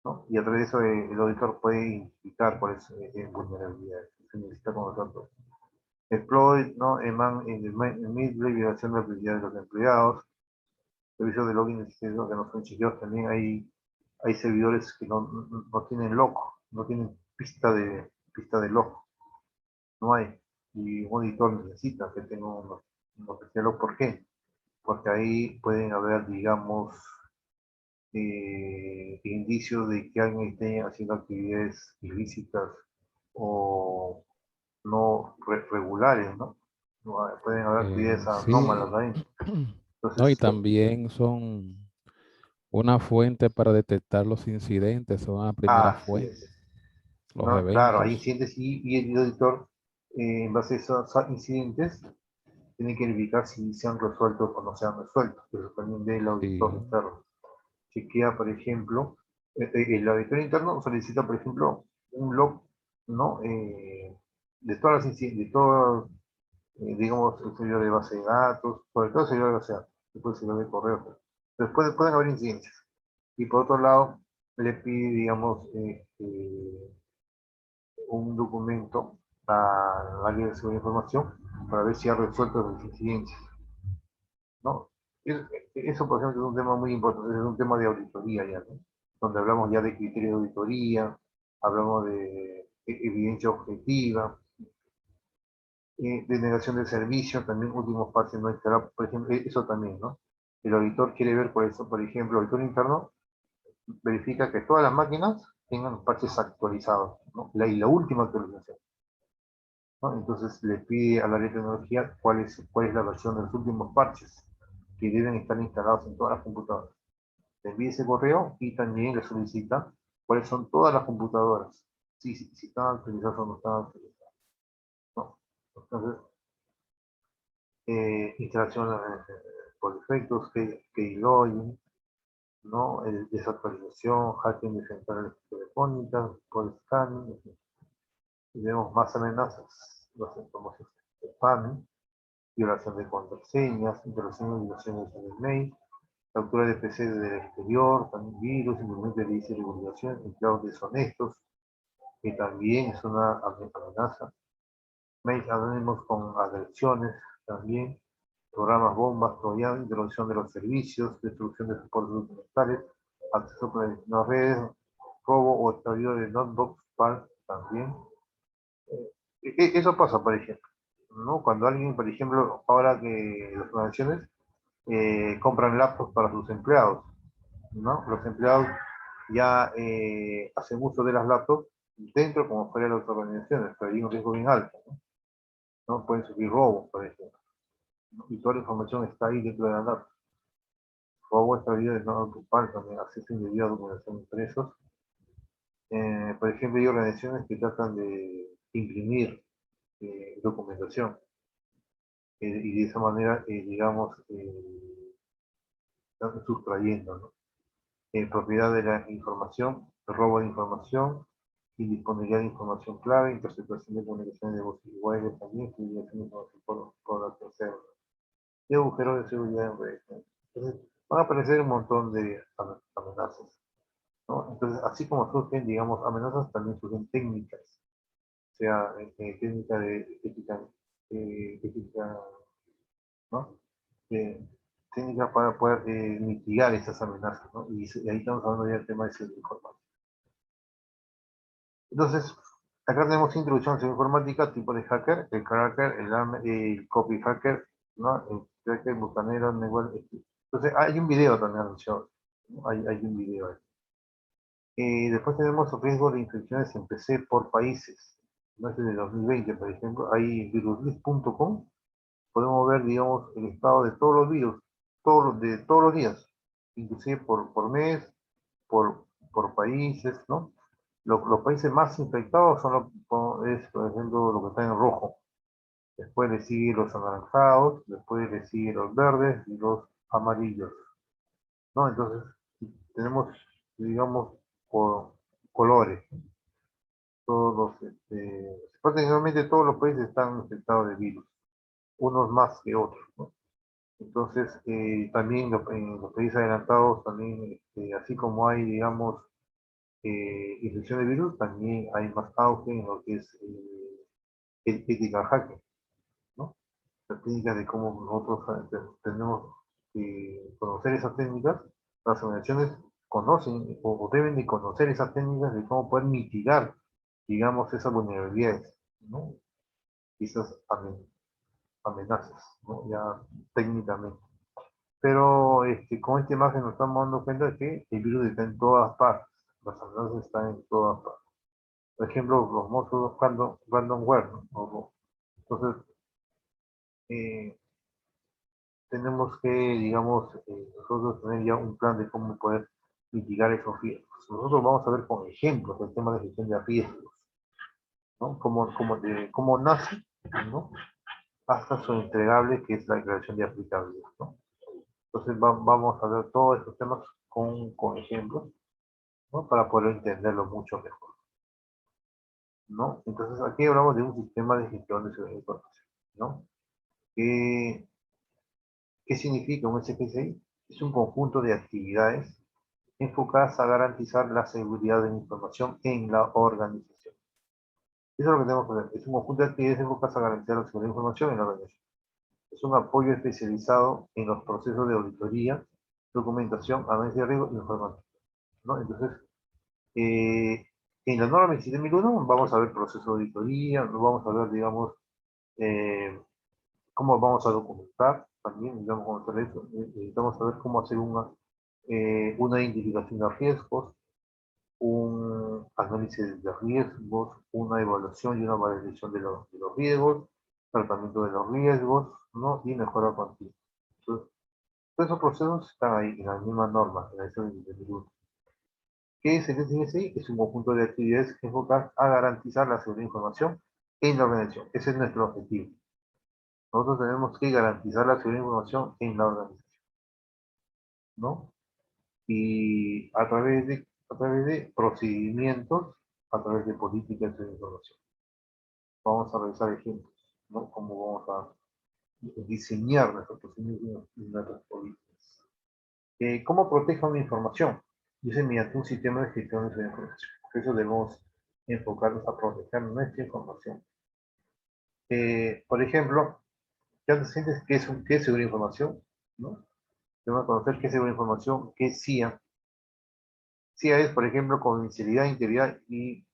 ¿no? Y a través de eso el auditor puede identificar cuáles vulnerabilidades se necesita conocer. Exploit, ¿no? En Midley, violación de la privacidad de los empleados, servicios de login que no son chequeados, también hay servidores que no tienen logo, no tienen pista de logo, no hay. Y un auditor necesita que tenga unos pista de logo. ¿Por qué? Porque ahí pueden haber, digamos, indicios de que alguien esté haciendo actividades ilícitas o no regulares, ¿no? Pueden haber actividades Sí, anómalas ahí. no, y Entonces, también son una fuente para detectar los incidentes, son la primera así fuente, es. los ¿No? Claro, hay eventos. incidentes y el auditor, en base a esos incidentes, tiene que verificar si se han resuelto o no se han resuelto. Pero también ve el auditor Sí, interno. Chequea, por ejemplo, el auditor interno solicita, por ejemplo, un log, ¿no? De todas las digamos, el servidor de base de datos, sobre todo el servidor de base de datos, después el servidor de correo. Después pueden haber incidencias. Y por otro lado, le pide, digamos, un documento al área de seguridad de información para ver si ha resuelto las incidencias, ¿no? Eso, por ejemplo, es un tema muy importante, es un tema de auditoría ya, ¿no? Donde hablamos ya de criterios de auditoría, hablamos de evidencia objetiva, de negación de servicio, también últimos parches no instalados, por ejemplo, eso también, ¿no? El auditor quiere ver por eso, por ejemplo, el auditor interno verifica que todas las máquinas tengan parches actualizados, ¿no? Y la última actualización, ¿no? Entonces le pide a la área de tecnología cuál es la versión de los últimos parches que deben estar instalados en todas las computadoras. Le envía ese correo y también le solicita cuáles son todas las computadoras, si están actualizadas o no están actualizadas, ¿no? Entonces, instalación por defectos, keylogin, ¿no? Desactualización, hacking de centrales telefónicas, por scanning, y vemos más amenazas, las informaciones de spamming, violación de contraseñas, introducción y violaciones en el mail, captura de PC desde el exterior, también virus, simplemente de divulgación, empleados deshonestos, que también es una amenaza, mails anónimos con agresiones, también, programas bombas, troyanos, introducción de los servicios, destrucción de soportes documentales, acceso a las redes, robo o extravío de notebooks, PAL, también. Eso pasa, por ejemplo, ¿no? Cuando alguien, por ejemplo, ahora que las organizaciones compran laptops para sus empleados, ¿no? Los empleados ya hacen uso de las laptops dentro como fuera de las organizaciones, pero hay un riesgo bien alto, ¿no? ¿No? Pueden sufrir robos, por ejemplo, ¿no? Y toda la información está ahí dentro de la laptop. Robo, extravío de no ocupar, también acceso indebido a documentación impresos. Por ejemplo, hay organizaciones que tratan de imprimir documentación y de esa manera, digamos, están sustrayendo, ¿no? Propiedad de la información, robo de información, indisponibilidad de información clave, interceptación de comunicaciones de voz y web también, utilización de información por la tercera, y agujeros de seguridad en redes. Entonces, van a aparecer un montón de amenazas, ¿no? Entonces, así como surgen, digamos, amenazas, también surgen técnicas, o sea, técnica de ética, ¿no? Eh, técnicas para poder mitigar esas amenazas, ¿no? Y ahí estamos hablando ya del tema de seguridad informática. Entonces, acá tenemos introducción a seguridad informática, tipo de hacker, el cracker, el copy hacker, ¿no? El cracker, bucanero, network. Entonces, hay un video también anunciado, ¿no? Hay un video ahí. Después tenemos riesgos de infecciones en PC por países. ¿No? Desde 2020, por ejemplo, hay viruslist.com. Podemos ver, digamos, el estado de todos los virus, de todos los días, inclusive por mes, por países, ¿no? Los países más infectados son por ejemplo, lo que está en rojo. Después le siguen los anaranjados, después le siguen los verdes y los amarillos, ¿no? Entonces, tenemos, digamos, por colores. Todos los, prácticamente todos los países están infectados de virus, unos más que otros, ¿no? Entonces, también en los países adelantados, también, así como hay, digamos, infección de virus, también hay más auge en lo que es ética hacking, ¿no? Las técnicas de cómo nosotros tenemos que conocer esas técnicas, las organizaciones conocen o deben de conocer esas técnicas de cómo poder mitigar, digamos, esas vulnerabilidades, ¿no? Esas amenazas, ¿no? Ya técnicamente. Pero con esta imagen nos estamos dando cuenta de que el virus está en todas partes, las amenazas están en todas partes. Por ejemplo, los monstruos ransomware, ¿no? Entonces, eh, tenemos que, digamos, nosotros tener ya un plan de cómo poder mitigar esos riesgos. Nosotros vamos a ver con ejemplos el tema de gestión de riesgos, ¿no? Cómo nace, ¿no? Hasta su entregable, que es la declaración de aplicabilidad, ¿no? Entonces vamos a ver todos estos temas con ejemplos, ¿no? Para poder entenderlo mucho mejor, ¿no? Entonces aquí hablamos de un sistema de gestión de seguridad de información, ¿no? ¿Qué, qué significa un SPCI? Es un conjunto de actividades enfocadas a garantizar la seguridad de la información en la organización. Eso es lo que tenemos que hacer. Es un conjunto de actividades enfocadas a garantizar la seguridad de la información en la organización. Es un apoyo especializado en los procesos de auditoría, documentación, análisis de riesgo y informática, ¿no? Entonces, eh, en la norma 27001 vamos a ver proceso de auditoría, vamos a ver, digamos, eh, cómo vamos a documentar, también necesitamos conocer eso, necesitamos saber cómo hacer una identificación de riesgos, un análisis de riesgos, una evaluación y una validación de los riesgos, tratamiento de los riesgos, ¿no? Y mejora continua. Entonces, todos esos procesos están ahí en la misma norma, en la ISO 27001. ¿Qué es el SNSI? Es un conjunto de actividades enfocadas a garantizar la seguridad de información en la organización. Ese es nuestro objetivo. Nosotros tenemos que garantizar la seguridad de información en la organización, ¿no? Y a través de procedimientos, a través de políticas de información. Vamos a revisar ejemplos, ¿no? Cómo vamos a diseñar nuestros procedimientos y nuestras políticas. ¿Cómo protejo mi información? Dice mediante un sistema de gestión de su información. Por eso debemos enfocarnos a proteger nuestra información. Por ejemplo, ya antecedentes, ¿qué es seguridad de información? ¿No? Debemos conocer qué es seguridad de información, qué es CIA. CIA es, por ejemplo, confidencialidad, integridad y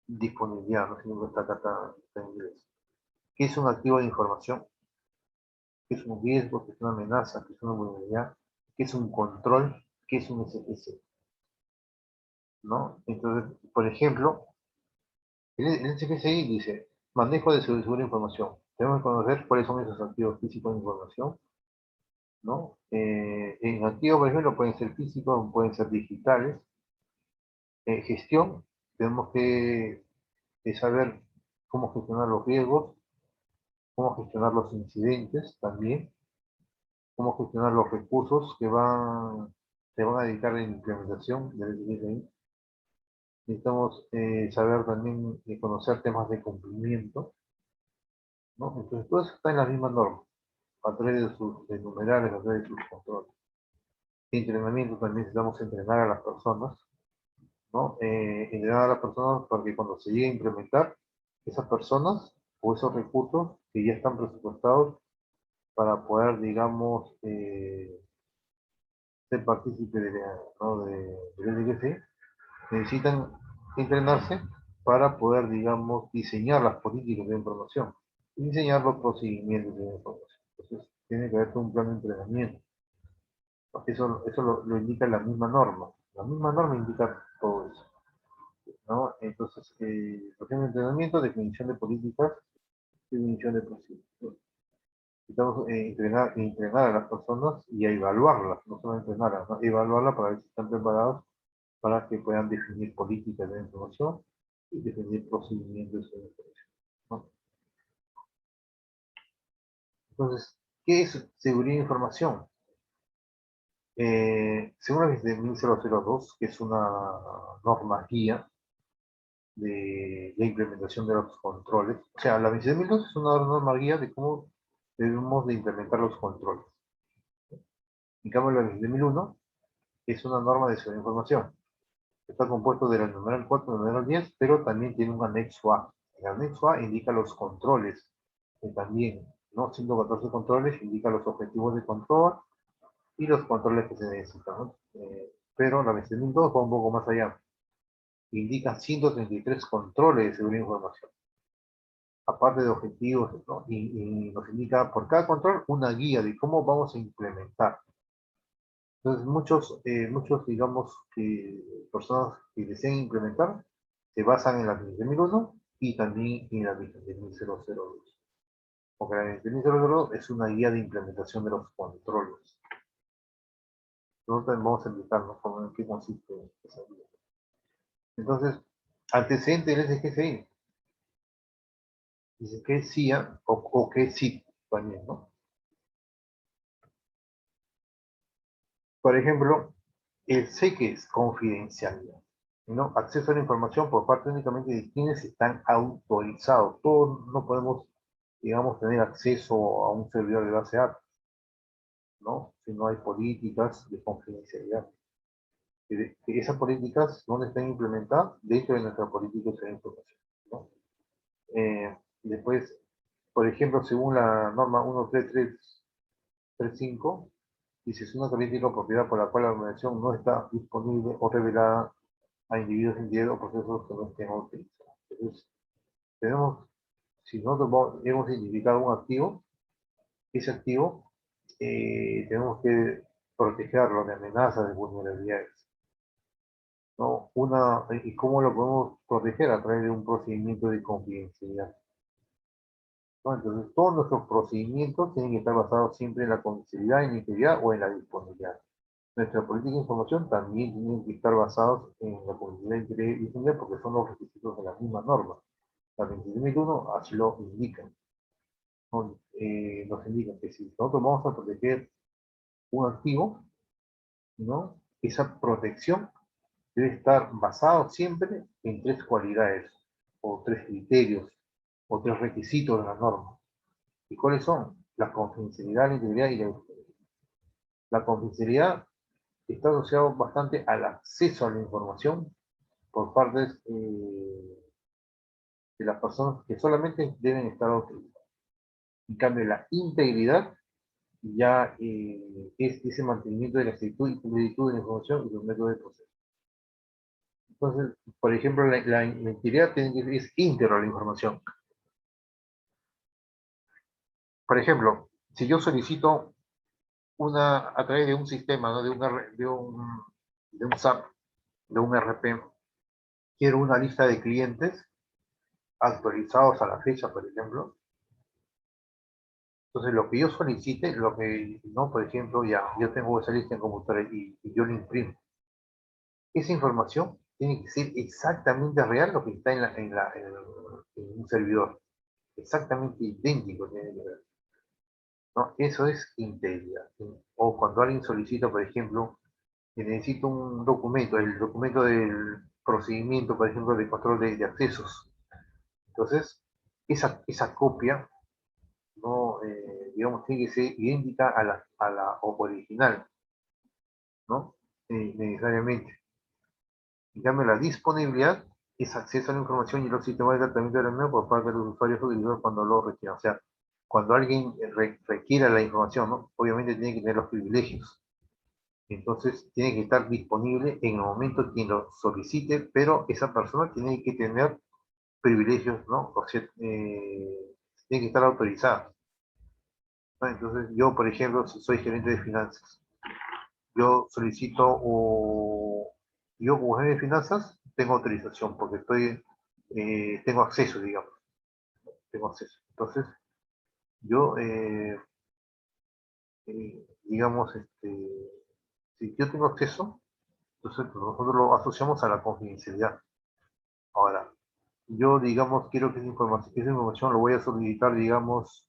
disponibilidad, no sé si está acá está en inglés. ¿Qué es un activo de información? ¿Qué es un riesgo? ¿Qué es una amenaza? ¿Qué es una vulnerabilidad? ¿Qué es un control? ¿Qué es un SPC? ¿No? Entonces, por ejemplo, el SPCI dice, manejo de segura información. Tenemos que conocer cuáles son esos activos físicos de información, ¿no? En activos, por ejemplo, pueden ser físicos, pueden ser digitales. Gestión, tenemos que saber cómo gestionar los riesgos, cómo gestionar los incidentes también, cómo gestionar los recursos se van a dedicar a la implementación del SPCI. Necesitamos saber también y conocer temas de cumplimiento, ¿no? Entonces, todo eso está en la misma norma, a través de sus numerales, a través de sus controles. Entrenamiento también necesitamos entrenar a las personas, ¿no? Entrenar a las personas para que cuando se llegue a implementar, esas personas o esos recursos que ya están presupuestados para poder, digamos, ser partícipe de, ¿no? del SDGC, necesitan entrenarse para poder, digamos, diseñar las políticas de información y diseñar los procedimientos de información. Entonces, tiene que haber todo un plan de entrenamiento. Eso lo indica la misma norma. La misma norma indica todo eso, ¿no? Entonces, procedimiento de entrenamiento, definición de políticas, definición de procedimientos. Necesitamos entrenar a las personas y a evaluarlas, no solo entrenarlas, ¿no? Evaluarlas para ver si están preparados para que puedan definir políticas de información y definir procedimientos de información, ¿no? Entonces, ¿qué es seguridad de información? Según la de 1002, que es una norma guía de la implementación de los controles, o sea, la 26002 es una norma guía de cómo debemos de implementar los controles. En cambio, la 26001 es una norma de seguridad de información. Está compuesto del numeral 4 y el numeral 10, pero también tiene un anexo A. El anexo A indica los controles, que también, ¿no? 114 controles, indica los objetivos de control y los controles que se necesitan, ¿no? Pero la 26002 va un poco más allá. Indica 133 controles de seguridad de información, aparte de objetivos, ¿no? Y nos indica por cada control una guía de cómo vamos a implementar. Entonces, muchos digamos, personas que desean implementar se basan en la 20001 y también en la 20002. Porque la 20002 es una guía de implementación de los controles. Nosotros vamos a explicarnos en qué consiste esa guía. Entonces, antecedente del SGCI. Dice que es CIA o que es SIP también, ¿no? Por ejemplo, el C que es confidencialidad, ¿no? Acceso a la información por parte únicamente de quienes están autorizados. Todos no podemos digamos, tener acceso a un servidor de base de datos, ¿no? Si no hay políticas de confidencialidad. Que esas políticas, ¿dónde están implementadas? Dentro de nuestra política de información, ¿no? Después, por ejemplo, según la norma 13335, dice, es una política o propiedad por la cual la organización no está disponible o revelada a individuos, entidades o procesos que no estén autorizados. Entonces, tenemos, si nosotros hemos identificado un activo, ese activo tenemos que protegerlo de amenazas, de vulnerabilidades, ¿no? ¿Y cómo lo podemos proteger? A través de un procedimiento de confidencialidad, ¿no? Entonces, todos nuestros procedimientos tienen que estar basados siempre en la confidencialidad, en la integridad o en la disponibilidad. Nuestra política de información también tiene que estar basados en la confidencialidad, integridad y disponibilidad porque son los requisitos de la misma norma. La 27.1 así lo indica. Nos indica que si nosotros vamos a proteger un activo, ¿no? Esa protección debe estar basado siempre en tres cualidades, o tres criterios, o tres requisitos de la norma. ¿Y cuáles son? La confidencialidad, la integridad y la disponibilidad. La confidencialidad está asociado bastante al acceso a la información por parte de las personas que solamente deben estar autorizadas. En cambio, la integridad ya es ese mantenimiento de la exactitud y completitud de la información y los métodos de proceso. Entonces, por ejemplo, la integridad es íntegra la información. Por ejemplo, si yo solicito a través de un sistema, ¿no? de un SAP, de un RP, quiero una lista de clientes actualizados a la fecha, por ejemplo. Entonces, lo que yo solicite, no, por ejemplo, ya, yo tengo esa lista en computadora y yo la imprimo. Esa información tiene que ser exactamente real lo que está en un servidor. Exactamente idéntico tiene que ser, ¿no? Eso es integridad. O cuando alguien solicita, por ejemplo, que necesita un documento, el documento del procedimiento, por ejemplo, de control de accesos. Entonces, esa copia, ¿no? Digamos, tiene que ser idéntica a la original, ¿no? Necesariamente. En cambio, la disponibilidad es acceso a la información y los sistemas de tratamiento de la misma por parte de los usuarios o utilizadores cuando lo requieran. O sea, cuando alguien requiera la información, ¿no? Obviamente tiene que tener los privilegios. Entonces, tiene que estar disponible en el momento quien lo solicite, pero esa persona tiene que tener privilegios, ¿no? O sea, tiene que estar autorizada, ¿no? Entonces, yo, por ejemplo, si soy gerente de finanzas, yo solicito o yo como gerente de finanzas tengo autorización porque tengo acceso, digamos, tengo acceso. Entonces, yo, digamos, si yo tengo acceso, entonces pues, nosotros lo asociamos a la confidencialidad. Ahora, yo, digamos, quiero que esa información lo voy a solicitar, digamos,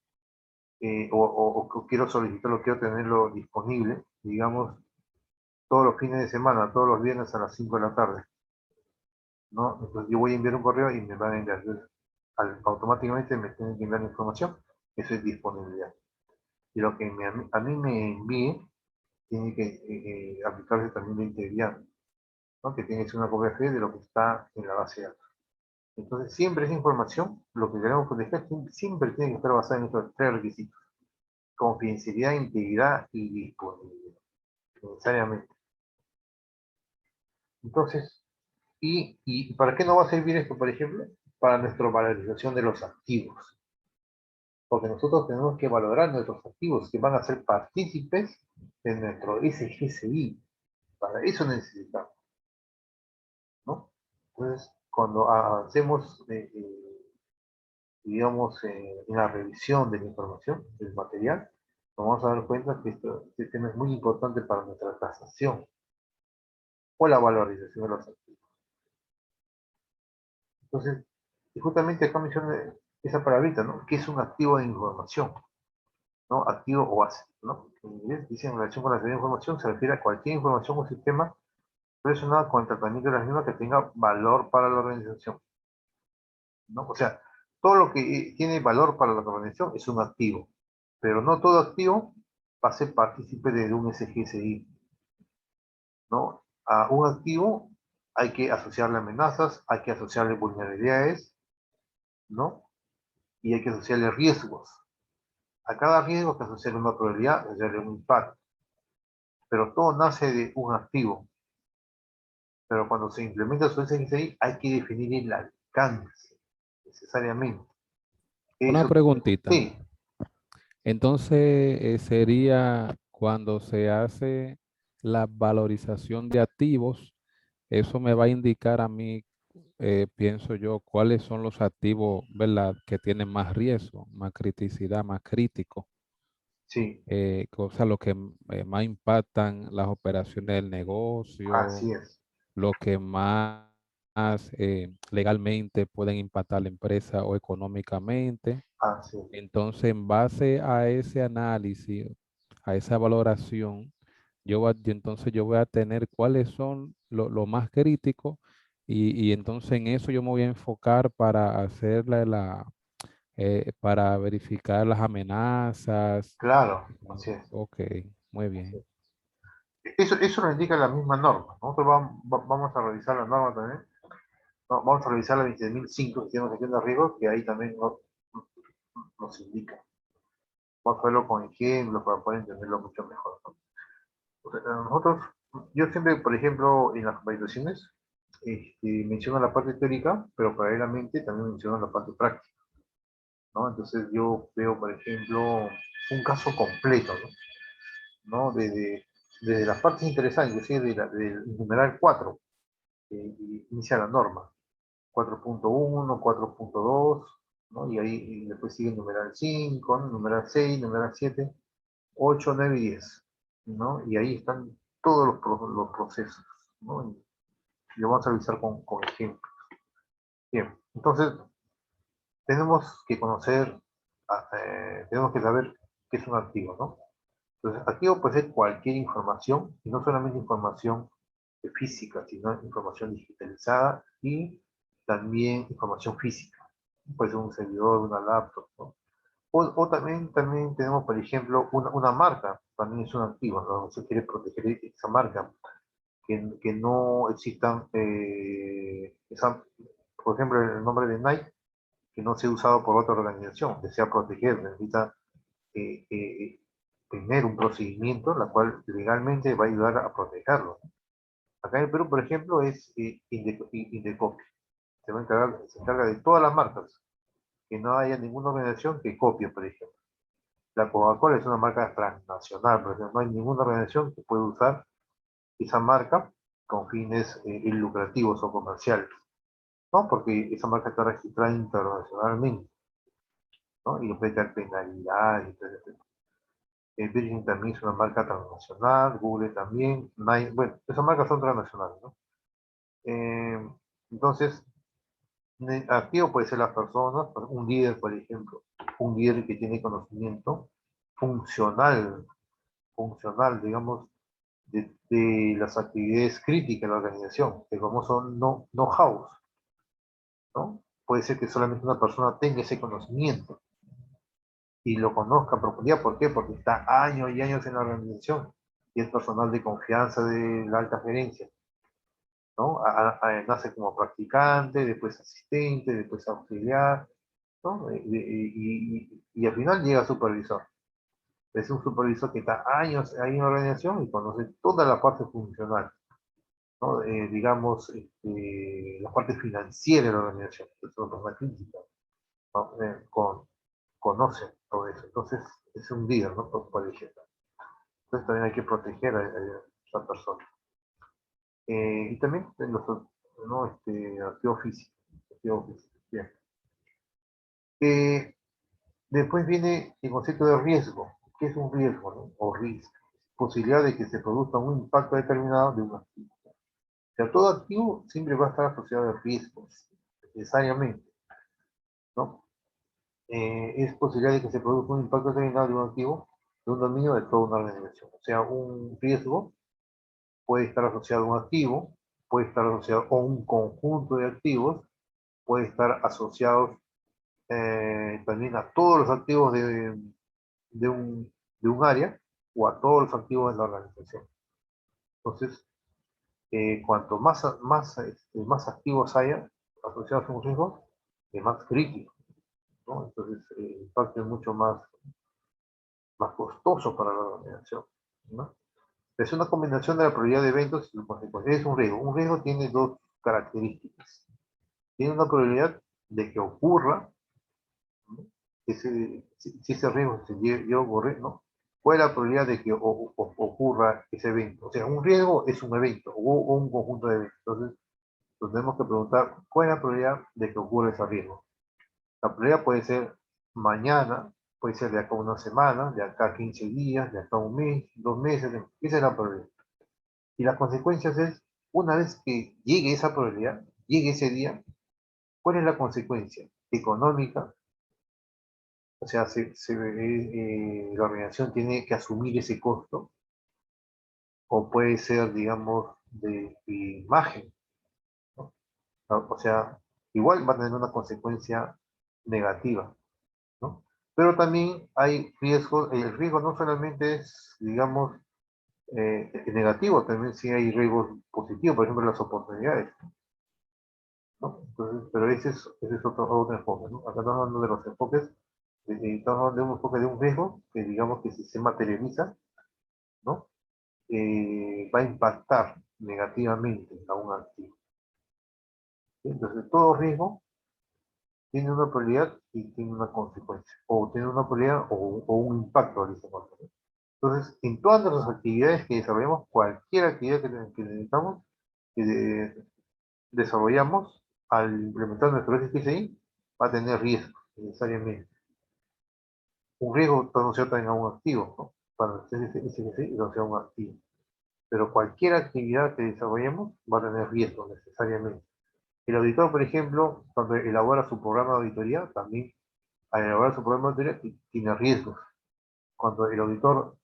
o quiero solicitarlo, quiero tenerlo disponible, digamos, todos los fines de semana, todos los viernes a las 5 de la tarde, ¿no? Entonces yo voy a enviar un correo y me van a enviar. Automáticamente me tienen que enviar la información, eso es disponibilidad. Y lo que a mí me envíe, tiene que aplicarse también la integridad, ¿no? Que tiene que ser una copia fe de lo que está en la base de datos. Entonces, siempre esa información, lo que queremos proteger, siempre tiene que estar basada en estos tres requisitos: confidencialidad, integridad y disponibilidad, necesariamente. Entonces, ¿y para qué nos va a servir esto, por ejemplo? Para nuestra valorización de los activos. Porque nosotros tenemos que valorar nuestros activos que van a ser partícipes de nuestro SGCI. Para eso necesitamos, ¿no? Entonces, cuando avancemos, digamos, en la revisión de la información, del material, nos vamos a dar cuenta que este tema es muy importante para nuestra tasación o la valorización de los activos. Entonces, y justamente acá menciona esa palabrita, ¿no? Que es un activo de información, ¿no? Activo o asset, ¿no? En inglés dice en relación con la seguridad de información, se refiere a cualquier información o sistema relacionado con el tratamiento de las mismas que tenga valor para la organización, ¿no? O sea, todo lo que tiene valor para la organización es un activo, pero no todo activo va a ser partícipe de un SGSI, ¿no? A un activo hay que asociarle amenazas, hay que asociarle vulnerabilidades, ¿no? Y hay que asociarle riesgos. A cada riesgo hay que asociarle una probabilidad, asociarle un impacto. Pero todo nace de un activo. Pero cuando se implementa su SGSI hay que definir el alcance, necesariamente. Una Eso, preguntita. sí, Entonces, sería cuando se hace la valorización de activos, eso me va a indicar a mí, pienso yo, cuáles son los activos, ¿verdad?, que tienen más riesgo, más criticidad, más crítico, sí, cosas lo que más impactan las operaciones del negocio, así es, lo que más legalmente pueden impactar la empresa o económicamente. así es. Entonces, en base a ese análisis, a esa valoración, entonces yo voy a tener cuáles son lo más crítico y entonces en eso yo me voy a enfocar para para verificar las amenazas. Claro, así es. Ok, muy Así bien. es. Eso lo indica la misma norma. Nosotros vamos a revisar la norma también. No, vamos a revisar la 20.005, gestión de riesgos, que ahí también nos indica. Vamos a verlo con ejemplos para poder entenderlo mucho mejor, ¿no? O sea, nosotros, yo siempre, por ejemplo, en las validaciones, menciono la parte teórica, pero paralelamente también menciono la parte práctica, ¿no? Entonces yo veo, por ejemplo, un caso completo, ¿no? Desde las partes interesantes, inclusive del numeral 4, que inicia la norma, 4.1, 4.2, ¿no? Y ahí y después sigue el numeral 5, ¿no? Numeral 6, numeral 7, 8, 9 y 10, ¿no? Y ahí están todos los procesos, ¿no? Y lo vamos a revisar con ejemplos. Bien, entonces tenemos que conocer, tenemos que saber qué es un activo, ¿no? Entonces, activo puede ser cualquier información, y no solamente información física, sino información digitalizada y también información física. Puede ser un servidor, una laptop, ¿no? O también tenemos, por ejemplo, una marca, también es un activo, ¿no? Se quiere proteger esa marca, que no existan, por ejemplo, el nombre de Nike, que no sea usado por otra organización, desea proteger, necesita eh, eh, tener un procedimiento en la cual legalmente va a ayudar a protegerlo. Acá en el Perú, por ejemplo, es Indecopi. Se encarga de todas las marcas, que no haya ninguna organización que copie, por ejemplo. La Coca-Cola es una marca transnacional, por ejemplo, no hay ninguna organización que pueda usar esa marca con fines lucrativos o comerciales, ¿no? Porque esa marca está registrada internacionalmente, ¿no? Y le puede caer penalidad, etc. Virgin también es una marca transnacional, Google también, Nike, bueno, esas marcas son transnacionales, ¿no? Eh, entonces, activo puede ser las personas, un líder, por ejemplo, un líder que tiene conocimiento funcional, digamos, de las actividades críticas de la organización, el famoso know-how, ¿no? Puede ser que solamente una persona tenga ese conocimiento y lo conozca a profundidad. ¿Por qué? Porque está años y años en la organización y es personal de confianza de la alta gerencia, ¿no? Nace como practicante, después asistente, después auxiliar, ¿no? Y al final llega a supervisor. Es un supervisor que está años ahí en la organización y conoce toda la parte funcional, ¿no? Digamos, la parte financiera de la organización, que es una persona crítica, ¿no? Conoce todo eso. Entonces, es un líder, ¿no? Por ejemplo. Entonces, también hay que proteger a esa persona. Y también ¿no? Activo físico. Activo físico. Bien. Eh, Después viene el concepto de riesgo. ¿Qué es un riesgo, no? O riesgo? Posibilidad de que se produzca un impacto determinado de un activo. O sea, todo activo siempre va a estar asociado a riesgos, necesariamente, ¿no? Es posibilidad de que se produzca un impacto determinado de un activo de un dominio de toda una organización. O sea, un riesgo puede estar asociado a un activo, puede estar asociado a un conjunto de activos, puede estar asociado también a todos los activos de un, de un área o a todos los activos de la organización. Entonces, cuanto más activos haya asociados a un riesgo, es más crítico, ¿no? Entonces, el impacto es mucho más costoso para la organización, ¿no? Es una combinación de la probabilidad de eventos y sus consecuencias. Es un riesgo. Un riesgo tiene dos características. Tiene una probabilidad de que ocurra, ¿no? Si ese riesgo se lleva a ocurrir, ¿no? ¿Cuál es la probabilidad de que ocurra ese evento? O sea, un riesgo es un evento o un conjunto de eventos. Entonces, nos tenemos que preguntar cuál es la probabilidad de que ocurra ese riesgo. La probabilidad puede ser mañana, puede ser de acá a una semana, de acá a 15 días, de acá a un mes, 2 meses. Esa es la probabilidad. Y las consecuencias es, una vez que llegue esa probabilidad, llegue ese día, ¿cuál es la consecuencia económica? O sea, la organización tiene que asumir ese costo, o puede ser, digamos, de imagen, ¿no? O sea, igual va a tener una consecuencia negativa, ¿no? Pero también hay riesgos, el riesgo no solamente es, digamos, negativo, también sí hay riesgos positivos, por ejemplo, las oportunidades, ¿no? Entonces, pero ese es otro enfoque, ¿no? Acá estamos hablando de los enfoques, estamos hablando de un enfoque de un riesgo que digamos que si se materializa, ¿no? Va a impactar negativamente a un activo, ¿sí? Entonces, todo riesgo tiene una probabilidad y tiene una consecuencia, o tiene una probabilidad o un impacto, dice Juan. Entonces, en todas las actividades que desarrollamos, cualquier actividad que necesitamos, que desarrollamos al implementar nuestro SPCI, va a tener riesgos necesariamente. Un riesgo está asociado también a un activo, ¿no? Para el SPCI es asociado a un activo. Pero cualquier actividad que desarrollemos va a tener riesgos necesariamente. El auditor, por ejemplo, cuando elabora su programa de auditoría, también al elaborar su programa de auditoría tiene riesgos. Cuando el auditor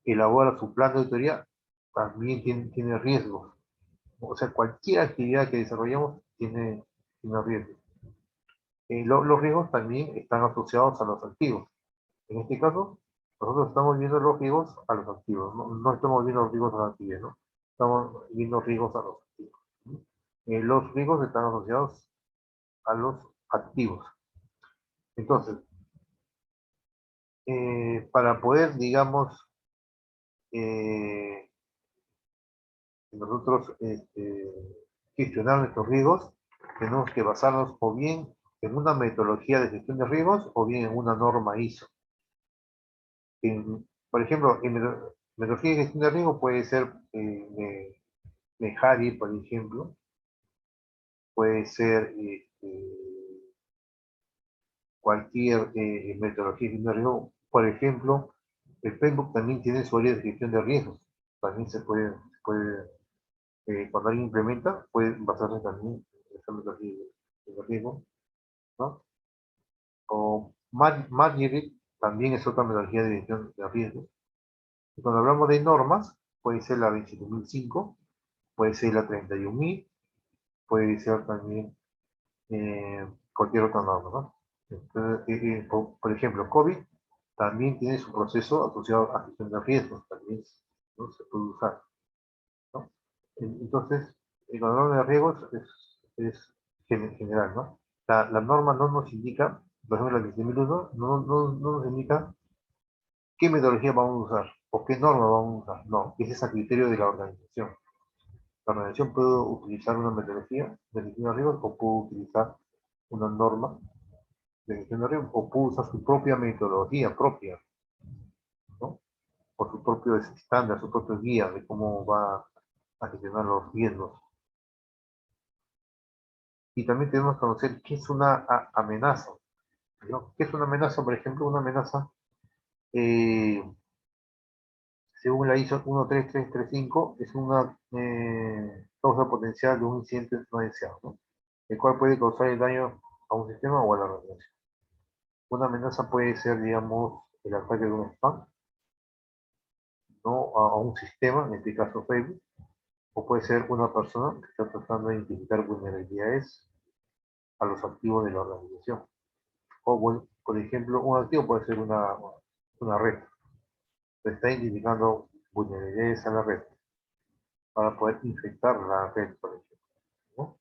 elabora su plan de auditoría, también tiene riesgos. O sea, cualquier actividad que desarrollamos tiene riesgos. Los riesgos también están asociados a los activos. En este caso, nosotros estamos viendo los riesgos a los activos, no estamos viendo los riesgos a las actividades, ¿no? Estamos viendo riesgos a los activos, ¿no? Los riesgos están asociados a los activos. Entonces, para poder, digamos, eh, nosotros gestionar nuestros riesgos, tenemos que basarnos o bien en una metodología de gestión de riesgos o bien en una norma ISO. Por ejemplo, en metodología de gestión de riesgos puede ser Mehari, por ejemplo, puede ser cualquier metodología de gestión de riesgo. Por ejemplo, el Facebook también tiene su área de gestión de riesgos. También cuando alguien implementa, puede basarse también en esa metodología de riesgo, ¿no? O Margerit también es otra metodología de gestión de riesgos. Y cuando hablamos de normas, puede ser la 27005, puede ser la 31000, puede ser también cualquier otra norma, ¿no? Entonces, por ejemplo, COVID también tiene su proceso asociado a gestión de riesgos, también, ¿no? Se puede usar, ¿no? Entonces, cuando hablamos de riesgos es general, ¿no? La norma no nos indica, por ejemplo, la 27001 no nos indica qué metodología vamos a usar o qué norma vamos a usar. No, ese es a criterio de la organización. La organización puede utilizar una metodología de gestión de riesgos o puede utilizar una norma de gestión de riesgos o puede usar su propia metodología propia, ¿no? O su propio estándar, su propio guía de cómo va a gestionar los riesgos. Y también tenemos que conocer qué es una amenaza, ¿no? ¿Qué es una amenaza? Por ejemplo, una amenaza, eh, según la ISO 13335, es una causa potencial de un incidente no deseado, ¿no? El cual puede causar el daño a un sistema o a la organización. Una amenaza puede ser, digamos, el ataque de un spam, ¿no? A un sistema, en este caso Facebook, o puede ser una persona que está tratando de identificar vulnerabilidades a los activos de la organización. O, bueno, por ejemplo, un activo puede ser una red. Se está identificando vulnerabilidades a la red para poder infectar la red, por ejemplo, ¿no?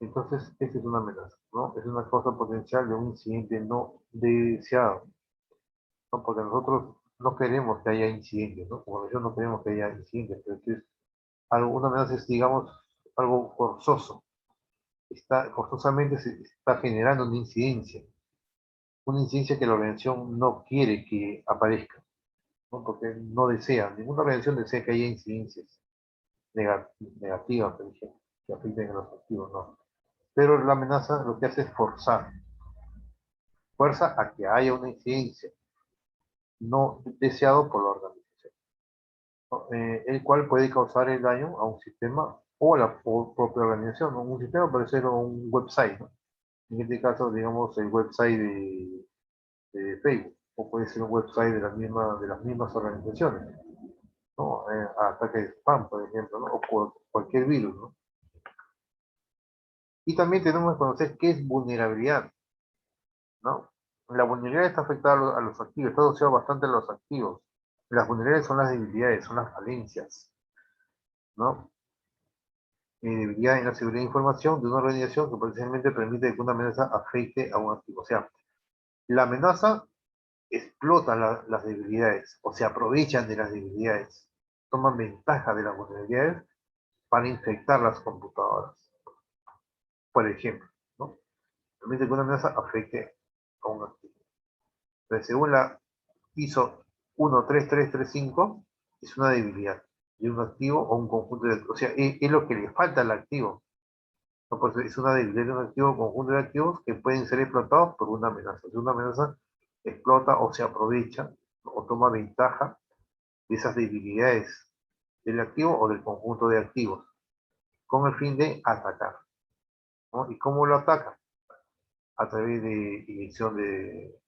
Entonces, esa es una amenaza, ¿no? Es una causa potencial de un incidente no deseado, ¿no? Porque nosotros no queremos que haya incidentes, ¿no? Como yo no queremos que haya incidentes, pero es algo, una amenaza es, digamos, algo forzoso. Forzosamente se está generando una incidencia que la organización no quiere que aparezca, ¿no? Porque no desea, ninguna organización desea que haya incidencias negativas, por ejemplo, que afecten a los activos, no. Pero la amenaza lo que hace es fuerza a que haya una incidencia no deseado por la organización, ¿no? El cual puede causar el daño a un sistema o a la propia organización, ¿no? Un sistema puede ser un website, ¿no? En este caso, digamos, el website de Facebook, o puede ser un website de las mismas organizaciones, ¿no? Ataque de spam, por ejemplo, ¿no? O cualquier virus, ¿no? Y también tenemos que conocer qué es vulnerabilidad, ¿no? La vulnerabilidad está afectada a los activos, está asociado bastante a los activos. Las vulnerabilidades son las debilidades, son las falencias, ¿no? Debilidad en la seguridad de información de una organización que potencialmente permite que una amenaza afecte a un activo. O sea, la amenaza explota las debilidades o se aprovechan de las debilidades, toman ventaja de las vulnerabilidades para infectar las computadoras, por ejemplo, ¿no? Permite que una amenaza afecte a un activo. Entonces, según la ISO 13335, es una debilidad de un activo o un conjunto de activos. O sea, es lo que le falta al activo. ¿No? Pues es una debilidad de un activo o conjunto de activos que pueden ser explotados por una amenaza. Si una amenaza explota o se aprovecha o toma ventaja de esas debilidades del activo o del conjunto de activos con el fin de atacar, ¿no? ¿Y cómo lo ataca? A través de inyección de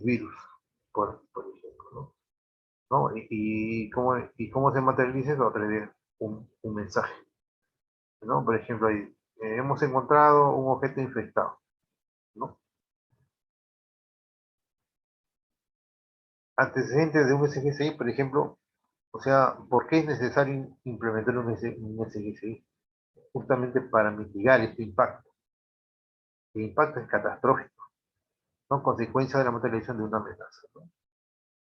virus, por ejemplo, ¿no? ¿No? ¿Y cómo se materializa eso? A través de un mensaje, ¿no? Por ejemplo, ahí, hemos encontrado un objeto infectado, ¿no? Antecedentes de un SGCI, por ejemplo, o sea, ¿por qué es necesario implementar un SGCI? Justamente para mitigar este impacto. El impacto es catastrófico, ¿no? Consecuencia de la materialización de una amenaza, ¿no?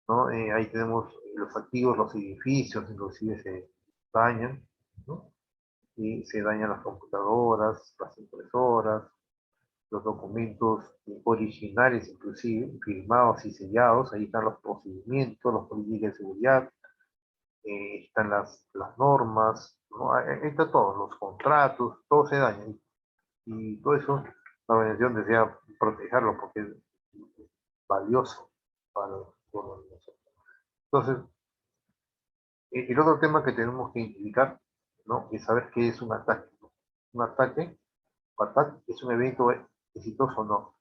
¿No? Ahí tenemos los activos, los edificios, inclusive se dañan, ¿no? Y se dañan las computadoras, las impresoras, los documentos originales, inclusive, firmados y sellados. Ahí están los procedimientos, las políticas de seguridad, están las normas, ¿no? Ahí está todo, los contratos, todo se daña. Y todo eso, la organización desea protegerlo porque es valioso para la organización. Entonces, el otro tema que tenemos que identificar, ¿no? Es saber qué es un ataque, ¿no? Un ataque, es un evento exitoso o no,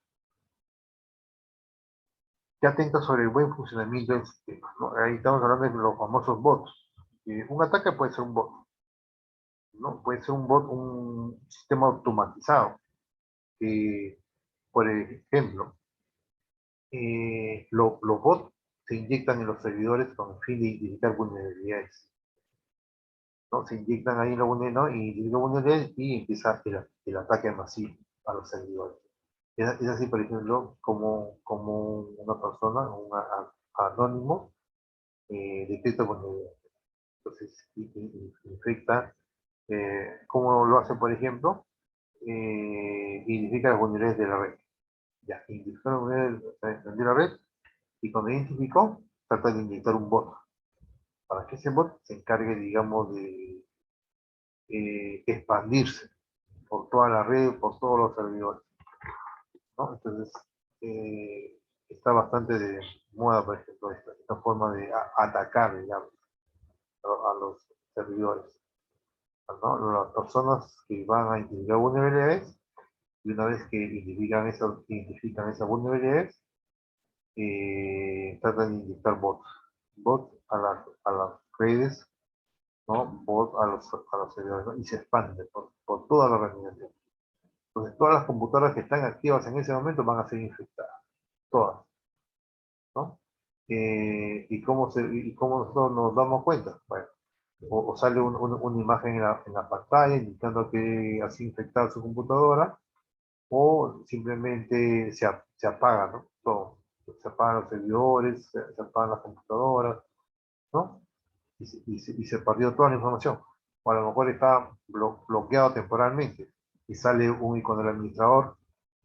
que atenta sobre el buen funcionamiento del sistema, ¿no? Ahí estamos hablando de los famosos bots. Un ataque puede ser un bot, ¿no? Puede ser un bot, un sistema automatizado. Por ejemplo, los bots se inyectan en los servidores con el fin de identificar vulnerabilidades, ¿no? Se inyectan ahí los vulnerabilidades y empieza el ataque masivo a los servidores. Es así, por ejemplo, como una persona, un anónimo, detecta vulnerabilidades. Entonces, infecta. ¿Cómo lo hace, por ejemplo? Identifica las vulnerabilidades de la red. Ya, identificó las vulnerabilidades de la red y cuando identificó, trata de inyectar un bot para que ese bot se encargue, digamos, de expandirse por toda la red, por todos los servidores, ¿no? Entonces, está bastante de moda, por ejemplo, esta forma de atacar, digamos, a los servidores, ¿no? Las personas que van a identificar vulnerabilidades, y una vez que identifican esas vulnerabilidades, tratan de inyectar bots a las redes, ¿no? Bots a los servidores, ¿no? Y se expande por toda la organización. Entonces, todas las computadoras que están activas en ese momento van a ser infectadas, todas, ¿no? ¿Y cómo nosotros nos damos cuenta? Bueno, o sale una imagen en la pantalla indicando que ha sido infectada su computadora, o simplemente se apaga, ¿no? Todo. Se apagan los servidores, se apagan las computadoras, ¿no? Y se perdió toda la información. O a lo mejor está bloqueado temporalmente y sale un icono del administrador,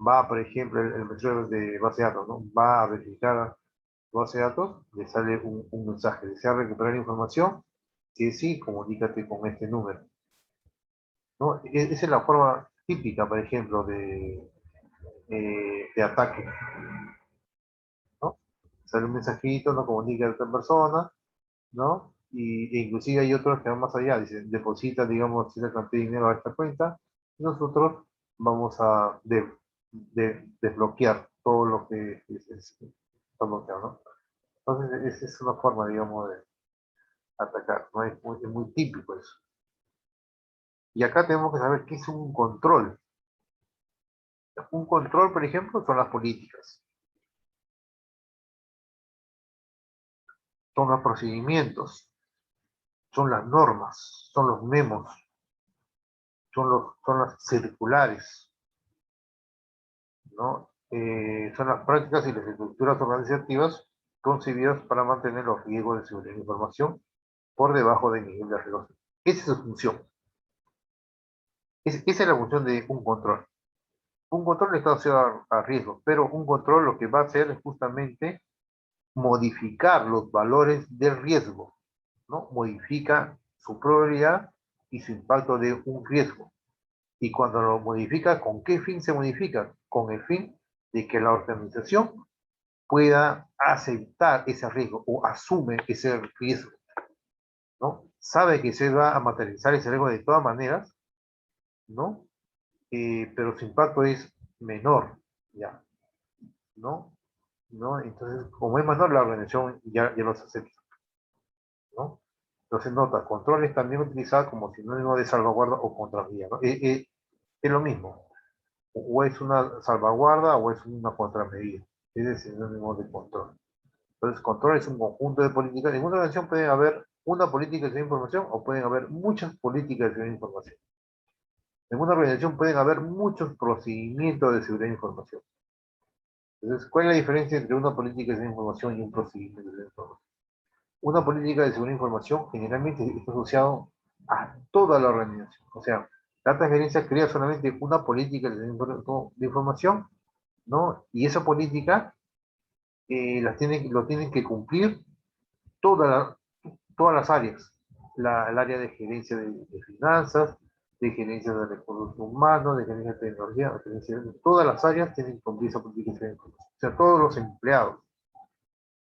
va, por ejemplo, el mensaje de base de datos, ¿no? Va a verificar base de datos, le sale un mensaje, desea recuperar información, si es sí, comunícate con este número, ¿no? Esa es la forma típica, por ejemplo, de ataque, ¿no? Sale un mensajito, no comunica a otra persona, ¿no? E inclusive hay otros que van más allá, dicen, deposita, digamos, cierta cantidad de dinero a esta cuenta, y nosotros vamos a desbloquear todo lo que está bloqueado, ¿no? Entonces, esa es una forma, digamos, de atacar, ¿no? Es muy típico eso. Y acá tenemos que saber qué es un control. Un control, por ejemplo, son las políticas, son los procedimientos, son las normas, son los memos, son las circulares, ¿no? Son las prácticas y las estructuras organizativas concebidas para mantener los riesgos de seguridad de información por debajo del nivel de riesgo. Esa es su función. Esa es la función de un control. Un control está asociado a riesgo, pero un control lo que va a hacer es justamente modificar los valores del riesgo, ¿no? Modifica su probabilidad y su impacto de un riesgo. Y cuando lo modifica, ¿con qué fin se modifica? Con el fin de que la organización pueda aceptar ese riesgo o asume ese riesgo, ¿no? Sabe que se va a materializar ese riesgo de todas maneras, ¿no? Pero su impacto es menor, ¿ya? ¿No? ¿No? Entonces, como es menor, la organización ya los acepta, ¿no? Entonces, nota, control es también utilizado como sinónimo de salvaguarda o contravía, ¿no? Es lo mismo, o es una salvaguarda o es una contramedida, es el sinónimo de control. Entonces, control es un conjunto de políticas. En una organización puede haber una política de seguridad de información o pueden haber muchas políticas de seguridad de información. En una organización pueden haber muchos procedimientos de seguridad de información. Entonces, ¿cuál es la diferencia entre una política de seguridad de información y un procedimiento de seguridad de información? Una política de seguridad de información generalmente está asociado a toda la organización. O sea, la transferencia crea solamente una política de información, ¿no? Y esa política lo tienen que cumplir toda todas las áreas. El área de gerencia de finanzas, de gerencia de recursos humanos, de gerencia de tecnología, de gerencia de todas las áreas tienen que cumplir esa política de información. O sea, todos los empleados,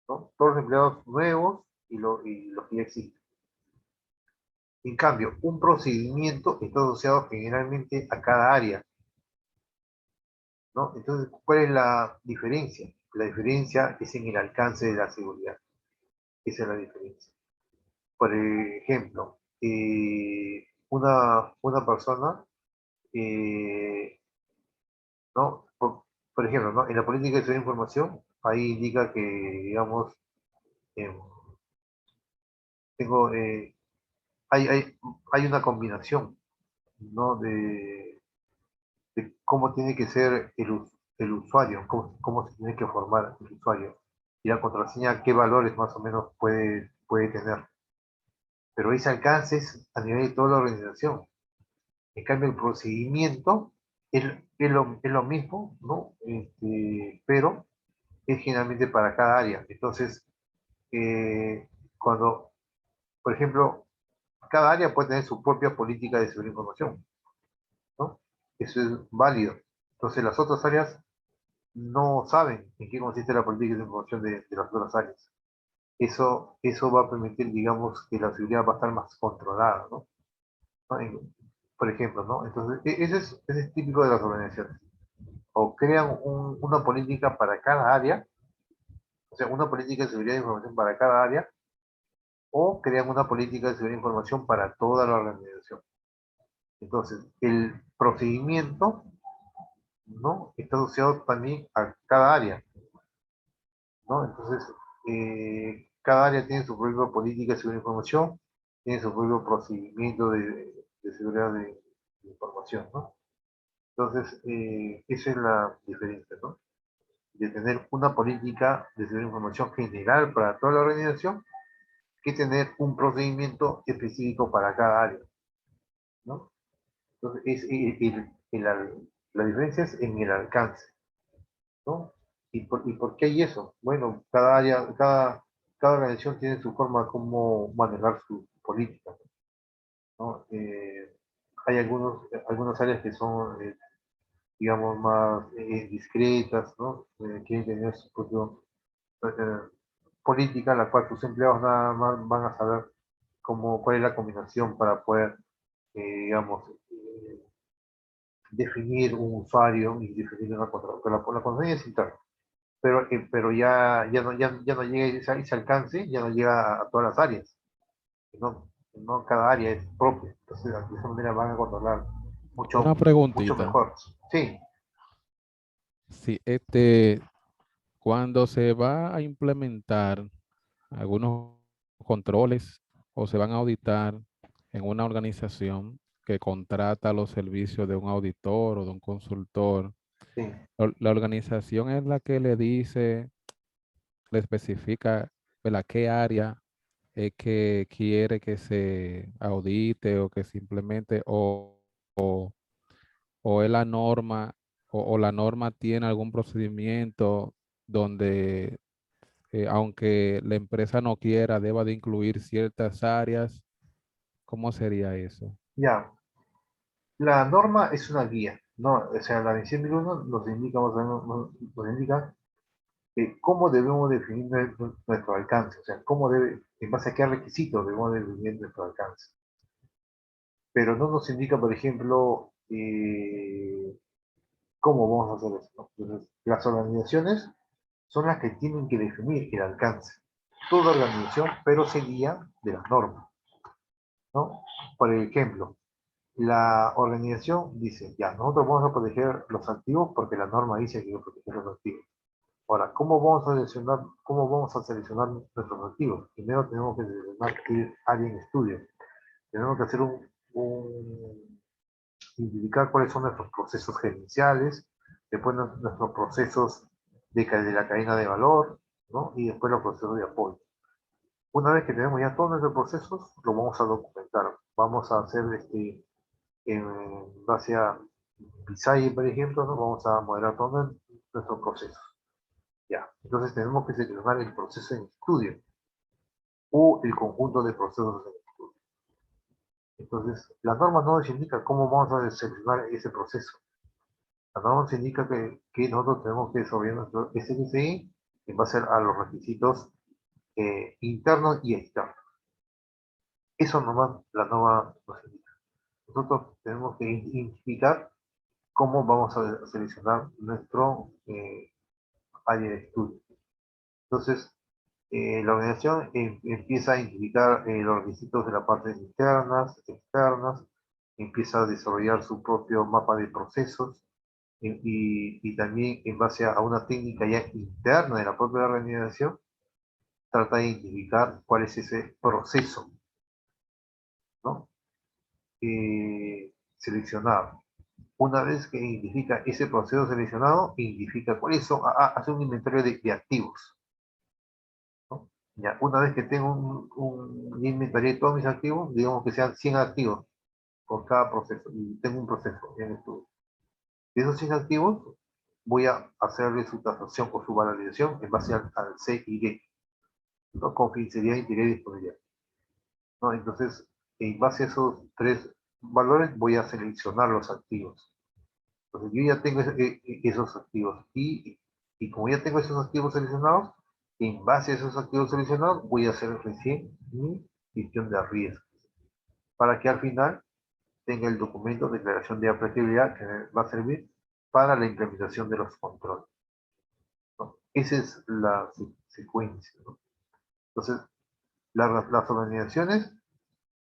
¿no? Todos los empleados nuevos y los que ya existen. En cambio, un procedimiento está asociado generalmente a cada área, ¿no? Entonces, ¿cuál es la diferencia? La diferencia es en el alcance de la seguridad. Esa es la diferencia. Por ejemplo, una persona, ¿no? Por ejemplo, ¿no? En la política de seguridad de información, ahí indica que, digamos, eh, tengo, hay, hay, hay una combinación, ¿no? De cómo tiene que ser el usuario, cómo se tiene que formar el usuario y la contraseña, qué valores más o menos puede tener. Pero ese alcance es a nivel de toda la organización. En cambio, el procedimiento es lo mismo, ¿no? Pero es generalmente para cada área. Entonces, cuando, por ejemplo, cada área puede tener su propia política de seguridad de información, ¿no? Eso es válido. Entonces, las otras áreas no saben en qué consiste la política de información de las otras áreas. Eso va a permitir, digamos, que la seguridad va a estar más controlada, ¿no? ¿No? Por ejemplo, ¿no? Entonces, ese es típico de las organizaciones. O crean una política para cada área, o sea, una política de seguridad de información para cada área, o crean una política de seguridad de información para toda la organización. Entonces, el procedimiento ¿no? Está asociado también a cada área, ¿no? Entonces, cada área tiene su propia política de seguridad de información, tiene su propio procedimiento de seguridad de información, ¿no? Entonces, esa es la diferencia, ¿no? De tener una política de seguridad de información general para toda la organización que tener un procedimiento específico para cada área, ¿no? Entonces, la diferencia es en el alcance, ¿no? ¿Y por qué hay eso? Bueno, cada área, cada organización tiene su forma de cómo manejar su política, ¿no? Hay algunas áreas que son, digamos, más discretas, ¿no? Quieren tener su propia política, la cual sus empleados nada más van a saber cuál es la combinación para poder, digamos, definir un usuario y definir una contraseña. Pero la contraseña es interna. Pero ya no llega ese alcance, ya no llega a todas las áreas. No cada área es propia. Entonces, de esa manera van a controlar Una mucho preguntita. mejor. Sí, Si cuando se va a implementar algunos controles o se van a auditar en una organización que contrata los servicios de un auditor o de un consultor, sí. la organización es la que le dice, le especifica, ¿verdad?, qué área es que quiere que se audite o que simplemente, o es la norma, o la norma tiene algún procedimiento donde, aunque la empresa no quiera, deba de incluir ciertas áreas. ¿Cómo sería eso? Ya. La norma es una guía, ¿no? O sea, la 20001 nos indica, nos indica cómo debemos definir nuestro alcance, o sea, en base a qué requisitos debemos definir nuestro alcance. Pero no nos indica, por ejemplo, cómo vamos a hacer eso, ¿no? Entonces, las organizaciones son las que tienen que definir el alcance. Toda organización, pero se guía de las normas, ¿no? Por ejemplo, la organización dice, ya, nosotros vamos a proteger los activos porque la norma dice que hay que proteger los activos. Ahora, cómo vamos a seleccionar nuestros activos? Primero tenemos que seleccionar qué área en estudio. Tenemos que hacer identificar cuáles son nuestros procesos gerenciales, después nuestros procesos de la cadena de valor, ¿no? Y después los procesos de apoyo. Una vez que tenemos ya todos nuestros procesos, lo vamos a documentar. Vamos a hacer en base a PISAI, por ejemplo, ¿no? Vamos a modelar todos nuestros procesos. Ya. Entonces tenemos que seleccionar el proceso en estudio o el conjunto de procesos en estudio. Entonces, la norma no nos indica cómo vamos a seleccionar ese proceso. La norma nos indica que nosotros tenemos que desarrollar nuestro SLCI en base a los requisitos internos y externos. Eso nomás la norma nos indica. Nosotros tenemos que identificar cómo vamos a seleccionar nuestro área de estudio. Entonces, la organización empieza a identificar los requisitos de las partes internas, externas, empieza a desarrollar su propio mapa de procesos y también en base a una técnica ya interna de la propia organización, trata de identificar cuál es ese proceso, ¿no? Seleccionado. Una vez que identifica ese proceso seleccionado, identifica cuáles son, hace un inventario de activos, ¿no? Ya, una vez que tengo un inventario de todos mis activos, digamos que sean 100 activos por cada proceso, y tengo un proceso en estudio. De esos 100 activos, voy a hacerle su tasación o su valorización en base al C y D, ¿no? Confidencialidad, integridad y disponibilidad, ¿no? Entonces, en base a esos tres valores, voy a seleccionar los activos. Entonces, yo ya tengo esos activos y como ya tengo esos activos seleccionados, en base a esos activos seleccionados, voy a hacer recién mi gestión de riesgos para que al final tenga el documento de declaración de aplicabilidad que va a servir para la implementación de los controles, ¿no? Esa es la secuencia, ¿no? Entonces, las organizaciones,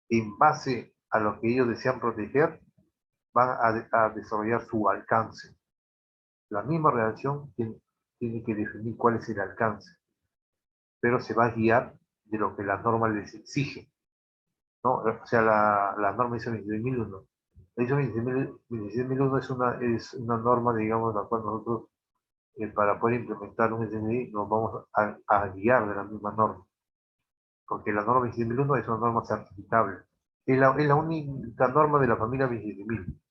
en base a lo que ellos desean proteger, van a desarrollar su alcance. La misma redacción tiene que definir cuál es el alcance, pero se va a guiar de lo que la norma les exige, ¿no? O sea, la norma ISO 26001. La ISO 26001 es una norma, digamos, la cual nosotros, para poder implementar un SNI, nos vamos a guiar de la misma norma, porque la norma 26001 es una norma certificable. Es la única norma de la familia 27000.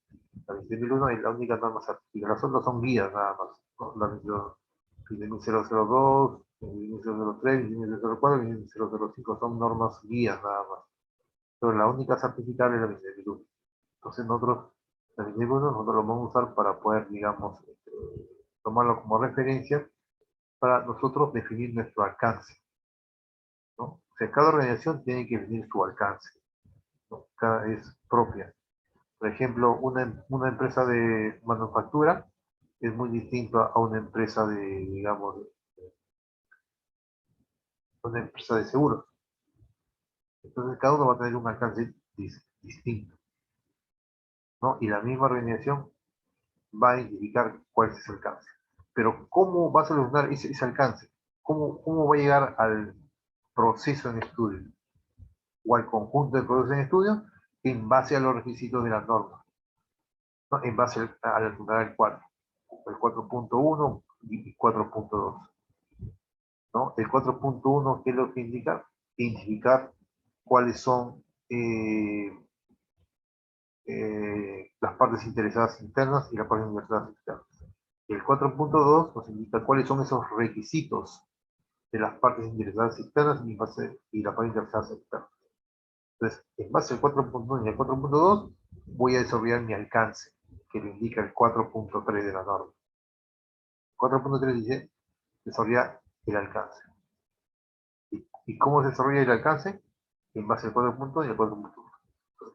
La 27001 es la única norma certificada. Las otras son guías nada más, ¿no? La 27002, 27003, 27004, 27005 son normas guías nada más. Pero la única certificable es la 27001. Entonces nosotros, la 27001 nosotros lo vamos a usar para poder, digamos, tomarlo como referencia para nosotros definir nuestro alcance, ¿no? O sea, cada organización tiene que definir su alcance, ¿no? Cada es propia. Por ejemplo, una empresa de manufactura es muy distinta a una empresa de, digamos, una empresa de seguros. Entonces, cada uno va a tener un alcance distinto, ¿no? Y la misma organización va a identificar cuál es ese alcance. Pero, ¿cómo va a solucionar ese alcance? ¿Cómo va a llegar al proceso en estudio o al conjunto de procesos en estudio en base a los requisitos de la norma, ¿no? En base al fundamental 4, el 4.1 y 4.2. ¿No? El 4.1, ¿qué es lo que indica? Identificar cuáles son las partes interesadas internas y las partes interesadas externas. El 4.2 nos indica cuáles son esos requisitos de las partes interesadas externas y las partes interesadas externas. Entonces, en base al 4.1 y al 4.2, voy a desarrollar mi alcance, que lo indica el 4.3 de la norma. 4.3 dice desarrollar el alcance. ¿Y cómo se desarrolla el alcance? En base al 4.1 y al 4.1.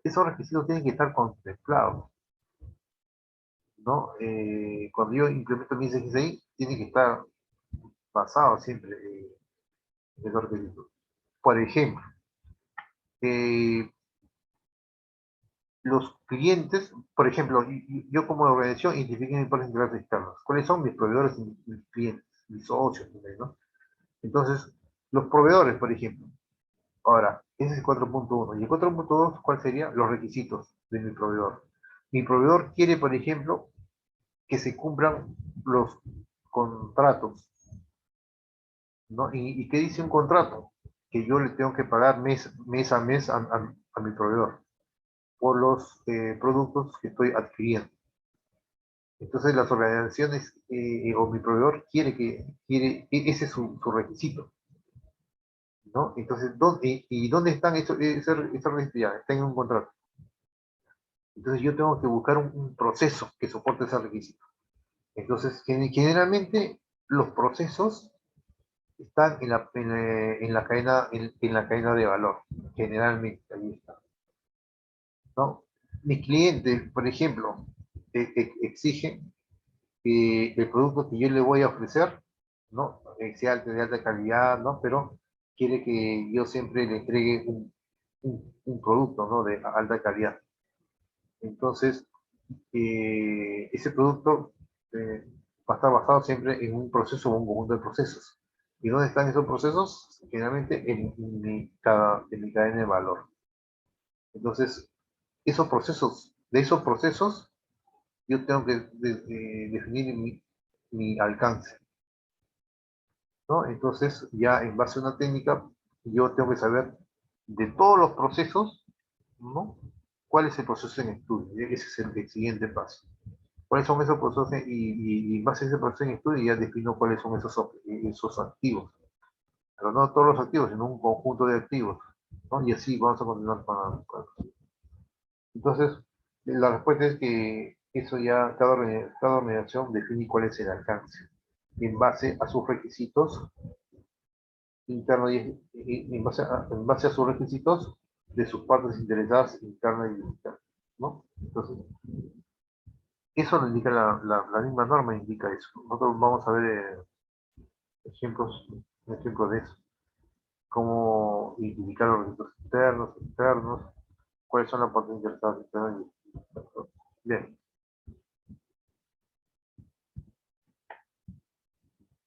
Esos requisitos tienen que estar contemplados, ¿no? Cuando yo implemento mi SGCI, tiene que estar basado siempre en esos requisitos. Por ejemplo, eh, los clientes, por ejemplo, yo como organización identifico mis partes integrales externas. ¿Cuáles son mis proveedores y mis clientes, mis socios, ¿no? Entonces, los proveedores, por ejemplo. Ahora, ese es el 4.1. ¿Y el 4.2 cuál sería? Los requisitos de mi proveedor. Mi proveedor quiere, por ejemplo, que se cumplan los contratos, ¿no? ¿Y qué dice un contrato? Que yo le tengo que pagar mes a mes a mi proveedor por los productos que estoy adquiriendo. Entonces las organizaciones o mi proveedor ese es su requisito, ¿no? Entonces, ¿dónde están esos requisitos? Ya, están en un contrato. Entonces yo tengo que buscar un proceso que soporte ese requisito. Entonces, generalmente los procesos están en la cadena de valor, generalmente, ahí está, ¿no? Mi cliente, por ejemplo, exige que el producto que yo le voy a ofrecer, ¿no? Sea de alta calidad, ¿no? Pero quiere que yo siempre le entregue un producto, ¿no? De alta calidad. Entonces, ese producto va a estar basado siempre en un proceso o un conjunto de procesos. ¿Y dónde están esos procesos? Generalmente en mi cadena de valor. Entonces, de esos procesos, yo tengo que definir mi alcance, ¿no? Entonces, ya en base a una técnica, yo tengo que saber de todos los procesos, ¿no? ¿Cuál es el proceso en estudio? Ese es el siguiente paso. ¿Cuáles son esos procesos? Y en base a ese proceso en estudio ya defino cuáles son esos activos. Pero no todos los activos, sino un conjunto de activos, ¿no? Y así vamos a continuar con. Entonces, la respuesta es que eso ya, cada organización define cuál es el alcance en base a sus requisitos internos y en base a sus requisitos de sus partes interesadas internas y externas, ¿no? Entonces, eso lo indica la misma norma, indica eso. Nosotros vamos a ver ejemplos, ejemplos de eso. Cómo identificar los requisitos internos, externos, cuáles son las partes interesadas internas y externas. Bien.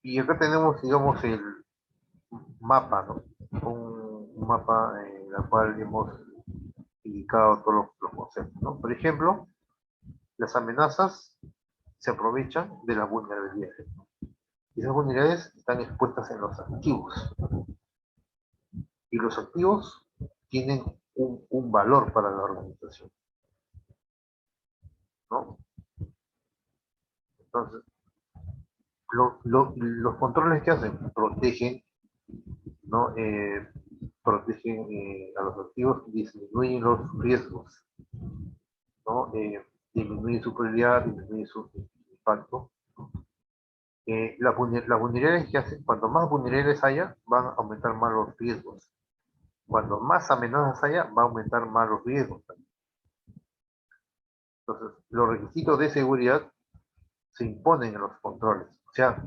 Y acá tenemos, digamos, el mapa, ¿no? Un mapa en el cual hemos indicado todos los conceptos, ¿no? Por ejemplo, las amenazas se aprovechan de las vulnerabilidades. Y esas vulnerabilidades están expuestas en los activos. Y los activos tienen un valor para la organización, ¿no? Entonces, los controles que hacen protegen, ¿no? Protegen a los activos, disminuyen los riesgos, ¿no? Disminuyen su probabilidad, disminuyen su impacto. Las vulnerabilidades que hacen, cuanto más vulnerabilidades haya, van a aumentar más los riesgos. Cuando más amenazas haya, va a aumentar más los riesgos. Entonces, los requisitos de seguridad se imponen en los controles. O sea,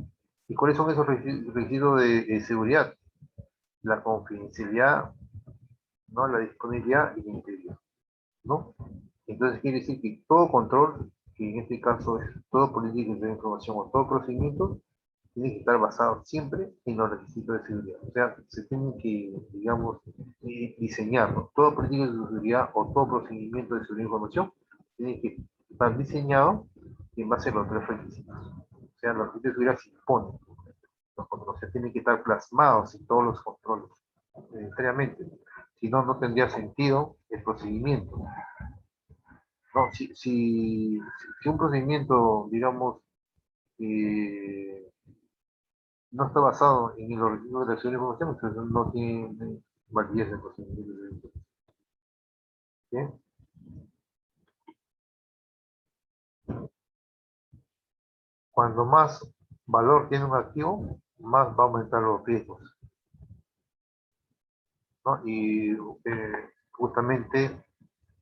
¿y cuáles son esos requisitos de seguridad? La confidencialidad, ¿no? La disponibilidad y la integridad, ¿no? Entonces quiere decir que todo control, que en este caso es todo política de información o todo procedimiento, tiene que estar basado siempre en los requisitos de seguridad. O sea, se tiene que, digamos, diseñarlo. Todo política de seguridad o todo procedimiento de seguridad de información tiene que estar diseñado en base a los tres requisitos. O sea, los requisitos de seguridad se imponen. Los controles, o sea, tienen que estar plasmados en todos los controles, necesariamente. Si no, no tendría sentido el procedimiento. No, si un procedimiento, digamos, eh, no está basado en los requisitos de la acción de información, entonces no tiene validez el procedimiento. ¿Bien? Cuando más valor tiene un activo, más va a aumentar los riesgos, ¿no? Y justamente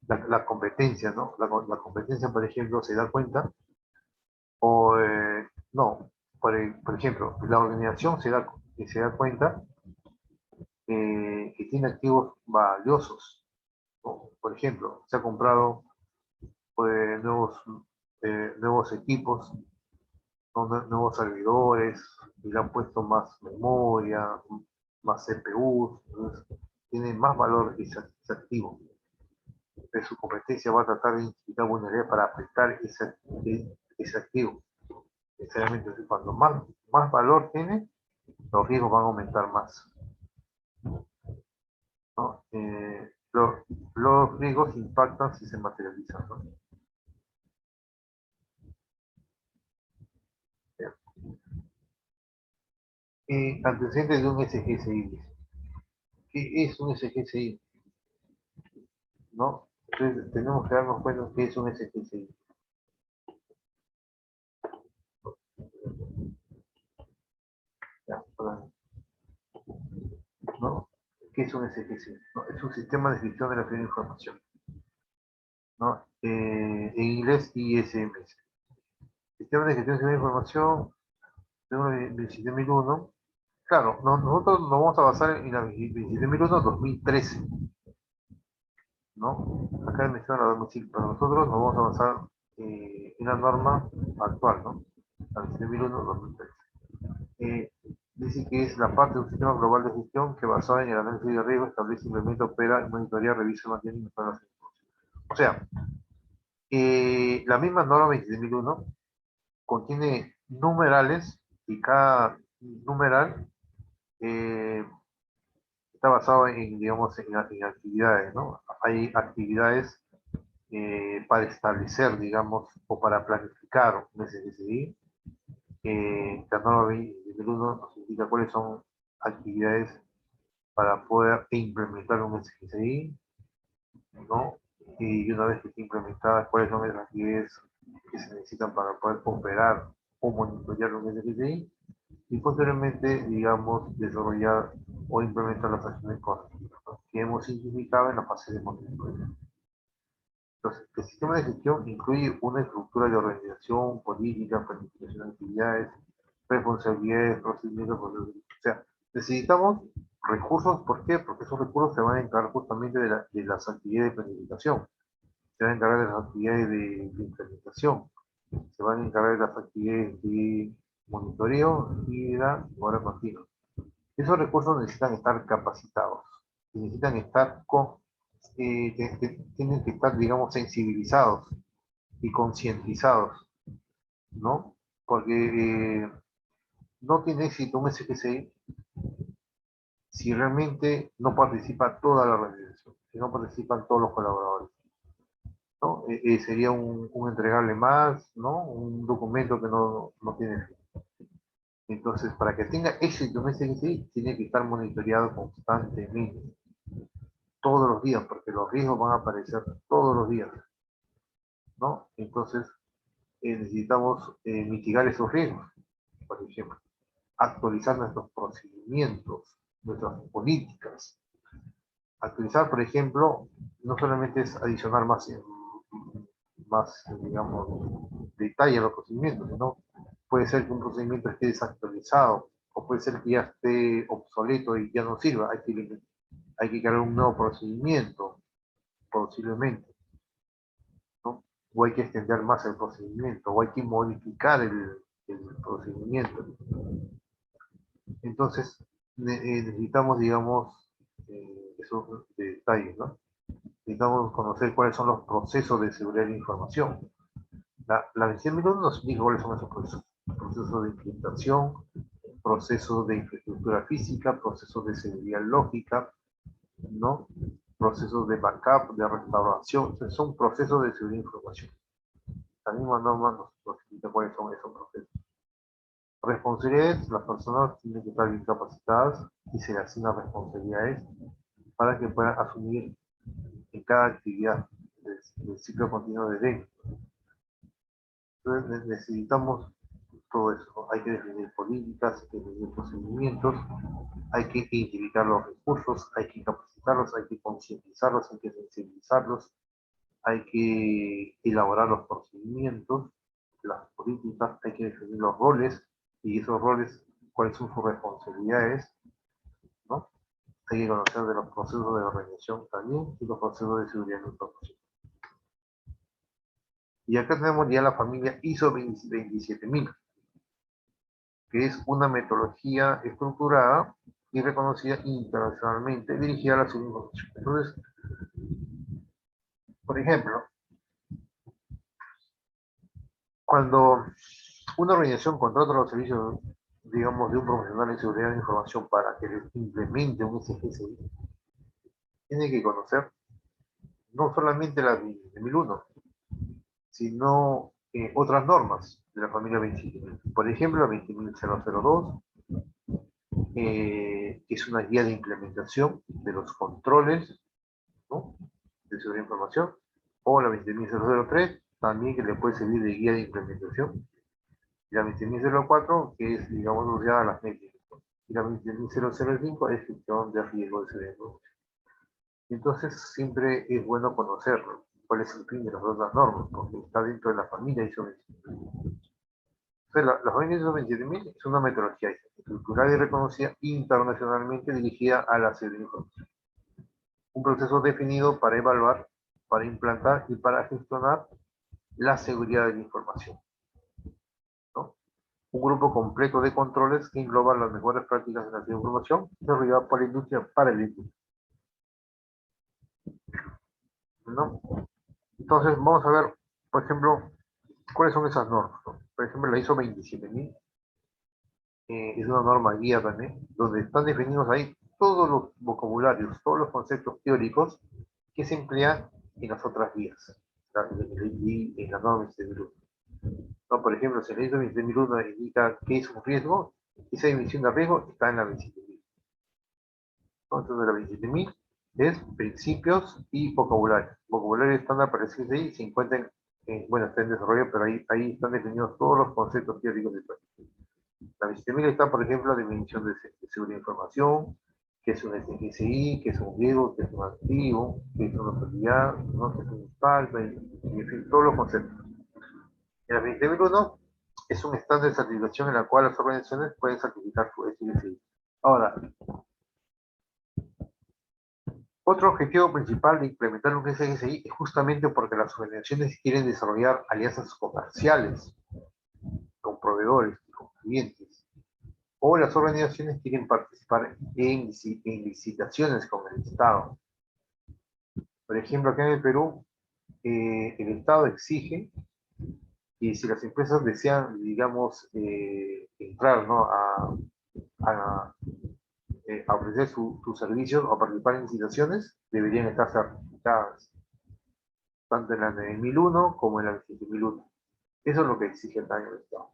la competencia, ¿no? La competencia, por ejemplo, se da cuenta, o no, por ejemplo, la organización se da cuenta que tiene activos valiosos, ¿no? Por ejemplo, se ha comprado nuevos, nuevos equipos, ¿no? Nuevos servidores, y le han puesto más memoria, más CPU, entonces tiene más valor ese activo. De su competencia va a tratar de identificar vulnerabilidades para afectar ese activo. Necesariamente, cuando más valor tiene, los riesgos van a aumentar más, ¿no? Los riesgos impactan si se materializan, ¿no? Antecedentes de un SGSI. ¿Qué es un SGSI? ¿No? Entonces tenemos que darnos cuenta que es un SGSI. Ya, ¿no? ¿Qué es un SGSI? ¿No? Es un sistema de gestión de la información, ¿no? En inglés ISMS. Sistema de gestión de la información de 27001. Claro, nosotros nos vamos a basar en la 27001 2013, ¿no? Acá menciona la 2005, pero nosotros nos vamos a basar en la norma actual, ¿no? La 27001 2013. Eh, Dice que es la parte de un sistema global de gestión que basado en el análisis de riesgo establece, implementa, opera, monitorea, revisa, mantiene y mejora las informaciones. O sea, la misma norma 27001 contiene numerales y cada numeral eh, está basado en, digamos, en actividades, ¿no? Hay actividades para establecer, digamos, o para planificar un SSI. La norma 2001 nos indica cuáles son actividades para poder implementar un SSI, ¿no? Y una vez que esté implementada, cuáles son las actividades que se necesitan para poder operar o monitorear un SSI y posteriormente, digamos, desarrollar o implementar las acciones correctivas, ¿no? Que hemos identificado en la fase de monitoreo. Entonces, el sistema de gestión incluye una estructura de organización, política, planificación de actividades, responsabilidades, procedimientos, procesos. O sea, necesitamos recursos. ¿Por qué? Porque esos recursos se van a encargar justamente de las actividades de planificación, se van a encargar de las actividades de implementación, se van a encargar de las actividades de monitoreo y la mejora continua. Esos recursos necesitan estar capacitados, y necesitan estar tienen que estar, digamos, sensibilizados y concientizados, ¿no? Porque no tiene éxito un SGCI si realmente no participa toda la organización, si no participan todos los colaboradores, ¿no? Sería un entregable más, ¿no? Un documento que no tiene fin. Entonces, para que tenga éxito un SGCI, tiene que estar monitoreado constantemente, todos los días, porque los riesgos van a aparecer todos los días, ¿no? Entonces, necesitamos mitigar esos riesgos, por ejemplo, actualizar nuestros procedimientos, nuestras políticas. Actualizar, por ejemplo, no solamente es adicionar más digamos, detalle a los procedimientos, sino puede ser que un procedimiento esté desactualizado, o puede ser que ya esté obsoleto y ya no sirva, hay que crear un nuevo procedimiento, posiblemente, ¿no? O hay que extender más el procedimiento, o hay que modificar el procedimiento. Entonces, necesitamos, digamos, esos detalles, ¿no? Necesitamos conocer cuáles son los procesos de seguridad de la información. La 20001 nos indica cuáles son esos procesos. Procesos de encriptación, procesos de infraestructura física, procesos de seguridad lógica, ¿no? Procesos de backup, de restauración. Entonces, son procesos de seguridad de información. La misma norma nos indica cuáles son esos procesos. Responsabilidades, las personas tienen que estar bien capacitadas y se les asignan responsabilidades para que puedan asumir en cada actividad del ciclo continuo de DEN. Entonces necesitamos todo eso. Hay que definir políticas, hay que definir procedimientos, hay que identificar los recursos, hay que capacitarlos, hay que concientizarlos, hay que sensibilizarlos, hay que elaborar los procedimientos, las políticas, hay que definir los roles y esos roles, cuáles son sus responsabilidades, ¿no? Hay que conocer de los procesos de organización también y los procesos de seguridad de la información. Y acá tenemos ya la familia ISO 27000, que es una metodología estructurada y reconocida internacionalmente dirigida a la seguridad de la información. Entonces, por ejemplo, cuando una organización contrata los servicios, digamos, de un profesional en seguridad de la información para que les implemente un SGCI, tiene que conocer no solamente la 27001, sino otras normas de la familia 27000. Por ejemplo, la 20002, que es una guía de implementación de los controles, ¿no?, de seguridad de información, o la 20003, también, que le puede servir de guía de implementación, y la 20004, que es, digamos, asociada a las métricas, y la 20005 es gestión de riesgo de seguridad de información. Entonces, siempre es bueno conocerlo, cuál es el fin de las otras normas, porque está dentro de la familia ISO 27000. Entonces, la familia ISO 27000 es una metodología estructurada y reconocida internacionalmente dirigida a la seguridad de información. Un proceso definido para evaluar, para implantar y para gestionar la seguridad de la información, ¿no? Un grupo completo de controles que engloba las mejores prácticas de la seguridad de la información desarrollada por la industria para el industria, ¿no? Entonces, vamos a ver, por ejemplo, cuáles son esas normas, ¿no? Por ejemplo, la ISO 27000 es una norma guía también, donde están definidos ahí todos los vocabularios, todos los conceptos teóricos que se emplean en las otras guías, en la norma 27001. ¿No? Por ejemplo, si la ISO 27001 indica qué es un riesgo, esa definición de riesgo está en la 27000. Entonces, la 27000 es principios y vocabulario. Vocabulario estándar para el CSI se encuentran, bueno, está en desarrollo, pero ahí están definidos todos los conceptos teóricos de todo. La 27000 está, por ejemplo, la definición de seguridad de información, qué es un SGCI, qué es un riesgo, qué es un activo, qué es una autoridad, ¿no?, qué es un falta, en fin, todos los conceptos. En la 27001 es un estándar de certificación en la cual las organizaciones pueden certificar su SGCI. Ahora, otro objetivo principal de implementar un SGCI es justamente porque las organizaciones quieren desarrollar alianzas comerciales con proveedores contribuyentes. O las organizaciones quieren participar en licitaciones con el Estado. Por ejemplo, acá en el Perú, el Estado exige que si las empresas desean, digamos, entrar, ¿no? a, a ofrecer sus servicios o participar en licitaciones, deberían estar certificadas, tanto en la 9001 como en la 27001. Eso es lo que exige el daño del Estado.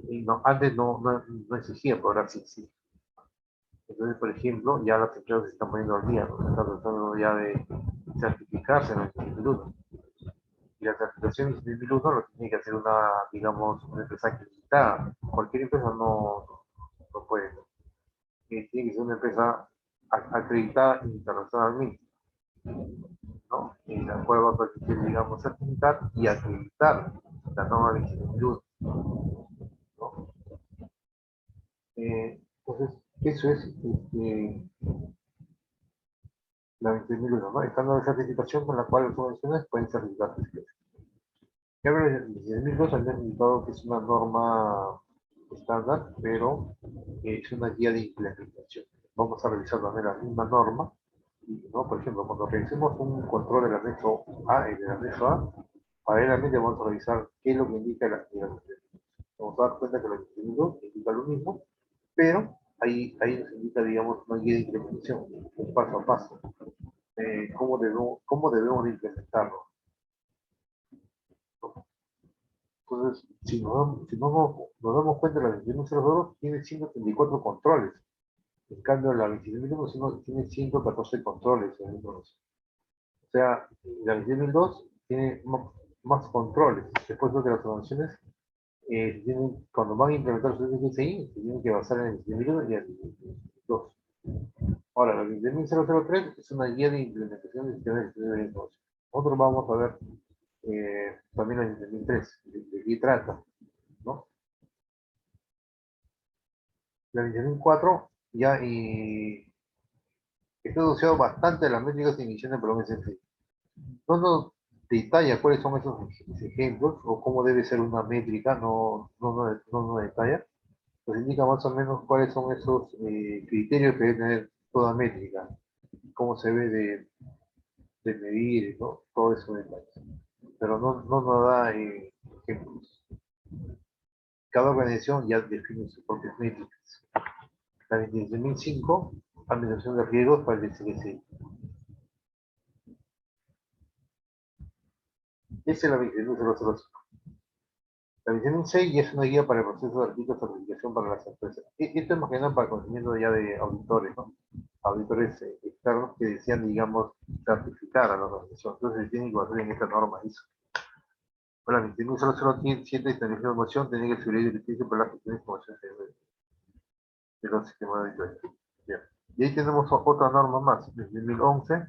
Y no, antes no exigía, pero ahora sí exige. Entonces, por ejemplo, ya las empresas se están poniendo al día, ¿no? Están tratando ya de certificarse en el 27001. Y la certificación en el 27001 lo tiene que hacer una, digamos, una empresa acreditada. Cualquier empresa no puede. Tiene que ser una empresa acreditada internacionalmente, ¿no? En la cual va a permitir, digamos, certificar y acreditar la norma 27001, ¿no? Entonces, eso es la 27001, ¿no? Estando de certificación con la cual las organizaciones pueden certificar sus clientes. Ya ver, el 27002 han indicado que es una norma estándar, pero es una guía de implementación. Vamos a revisar también la misma norma, ¿no? Por ejemplo, cuando revisemos un control del anexo A, en el anexo A, paralelamente vamos a revisar qué es lo que indica la vamos a dar cuenta que la 27002 indica lo mismo, pero ahí nos indica, digamos, una guía de implementación, un paso a paso, cómo debemos de implementarlo. Entonces, si nos damos cuenta, la 27002 tiene 134 controles. En cambio, la 27001 tiene 114 controles en el proceso. O sea, la 27002 tiene más controles. Después de que las organizaciones, cuando van a implementar su DGCI, se tienen que basar en el 27001 y el 2. Ahora, la 20003 es una guía de implementación de sistemas de información. Nosotros vamos a ver también la 20003, de qué trata, ¿no? La 20004 ya está asociado bastante a las métricas de emisión de promesas. No nos detalla cuáles son esos ejemplos o cómo debe ser una métrica, no nos detalla, pues indica más o menos cuáles son esos criterios que debe tener toda métrica, cómo se debe de medir, ¿no? Todo eso detalle. Pero no nos da ejemplos. Cada organización ya define sus propias métricas. La 27005, administración de riesgos para el DCGC. Esa es la 27005. La 27006 ya es una guía para el proceso de artículos de certificación para las empresas. Esto es más que nada para conocimiento ya de auditores, ¿no? Auditores externos que decían, digamos, certificar a la organización. Entonces, tienen que basar en esta norma ISO. La 27007 establece información, tiene que subir directrices para la gestión de información de los sistemas de auditoría. Bien. Y ahí tenemos otra norma más, desde 2011,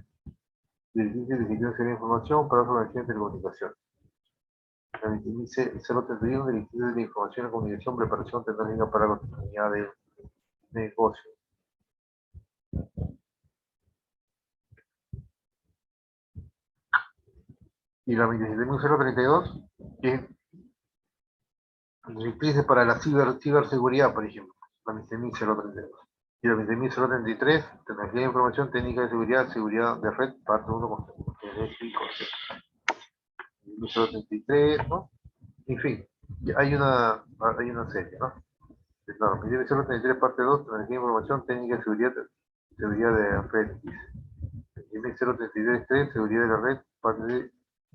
directrices de gestión de información para las organizaciones de telecomunicaciones. La 20031, directrices de información y comunicación, preparación tecnológica para la continuidad de negocio. Y la 27032, que es directrices para la ciberseguridad, por ejemplo. La 27032. Y la 20033, tecnología de información, técnica de seguridad de red, parte 1, concepto. 20033, ¿no? En fin, hay una serie, ¿no? Claro, 20033, parte 2, tecnología de información, técnica de seguridad de red. 20033, seguridad de la red, parte de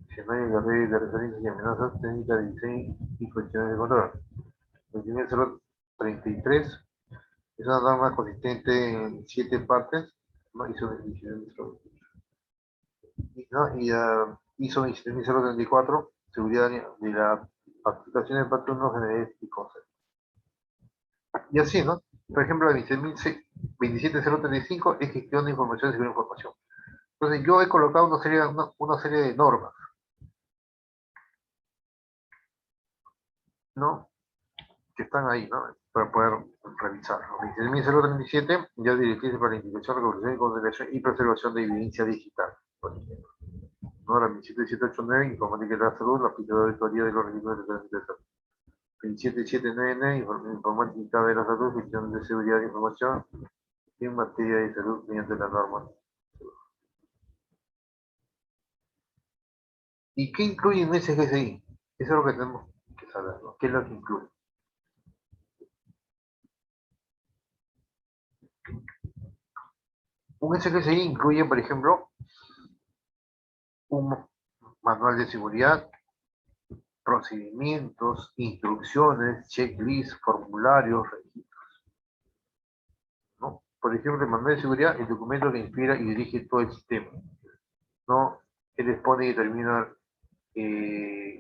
escenario de red de referencias y amenazas, técnica de diseño y funciones de control. 20033 es una norma consistente en 7 partes, ¿no? ISO 27034, ¿no? Y ISO 27034, seguridad de la aplicación de patronos generales y conceptos. Y así, ¿no? Por ejemplo, la 27035 es gestión de información y información. Entonces, yo he colocado una serie de normas, ¿no? Que están ahí, ¿no? Para poder revisar. 27037 ya directrices para la investigación, recuperación y conservación y preservación de evidencia digital, por ejemplo. ¿No? La 27789, informática de la salud, la aplicadora de auditoría de los registros de salud. 27799, informática de la salud, gestión de seguridad de información en materia de salud mediante la norma. ¿Y qué incluye un SGCI? Eso es lo que tenemos que saber, ¿no? ¿Qué es lo que incluye? Un SGCI incluye, por ejemplo, un manual de seguridad, procedimientos, instrucciones, checklists, formularios, registros, ¿no? Por ejemplo, el manual de seguridad, el documento que inspira y dirige todo el sistema, ¿no? Él expone y determina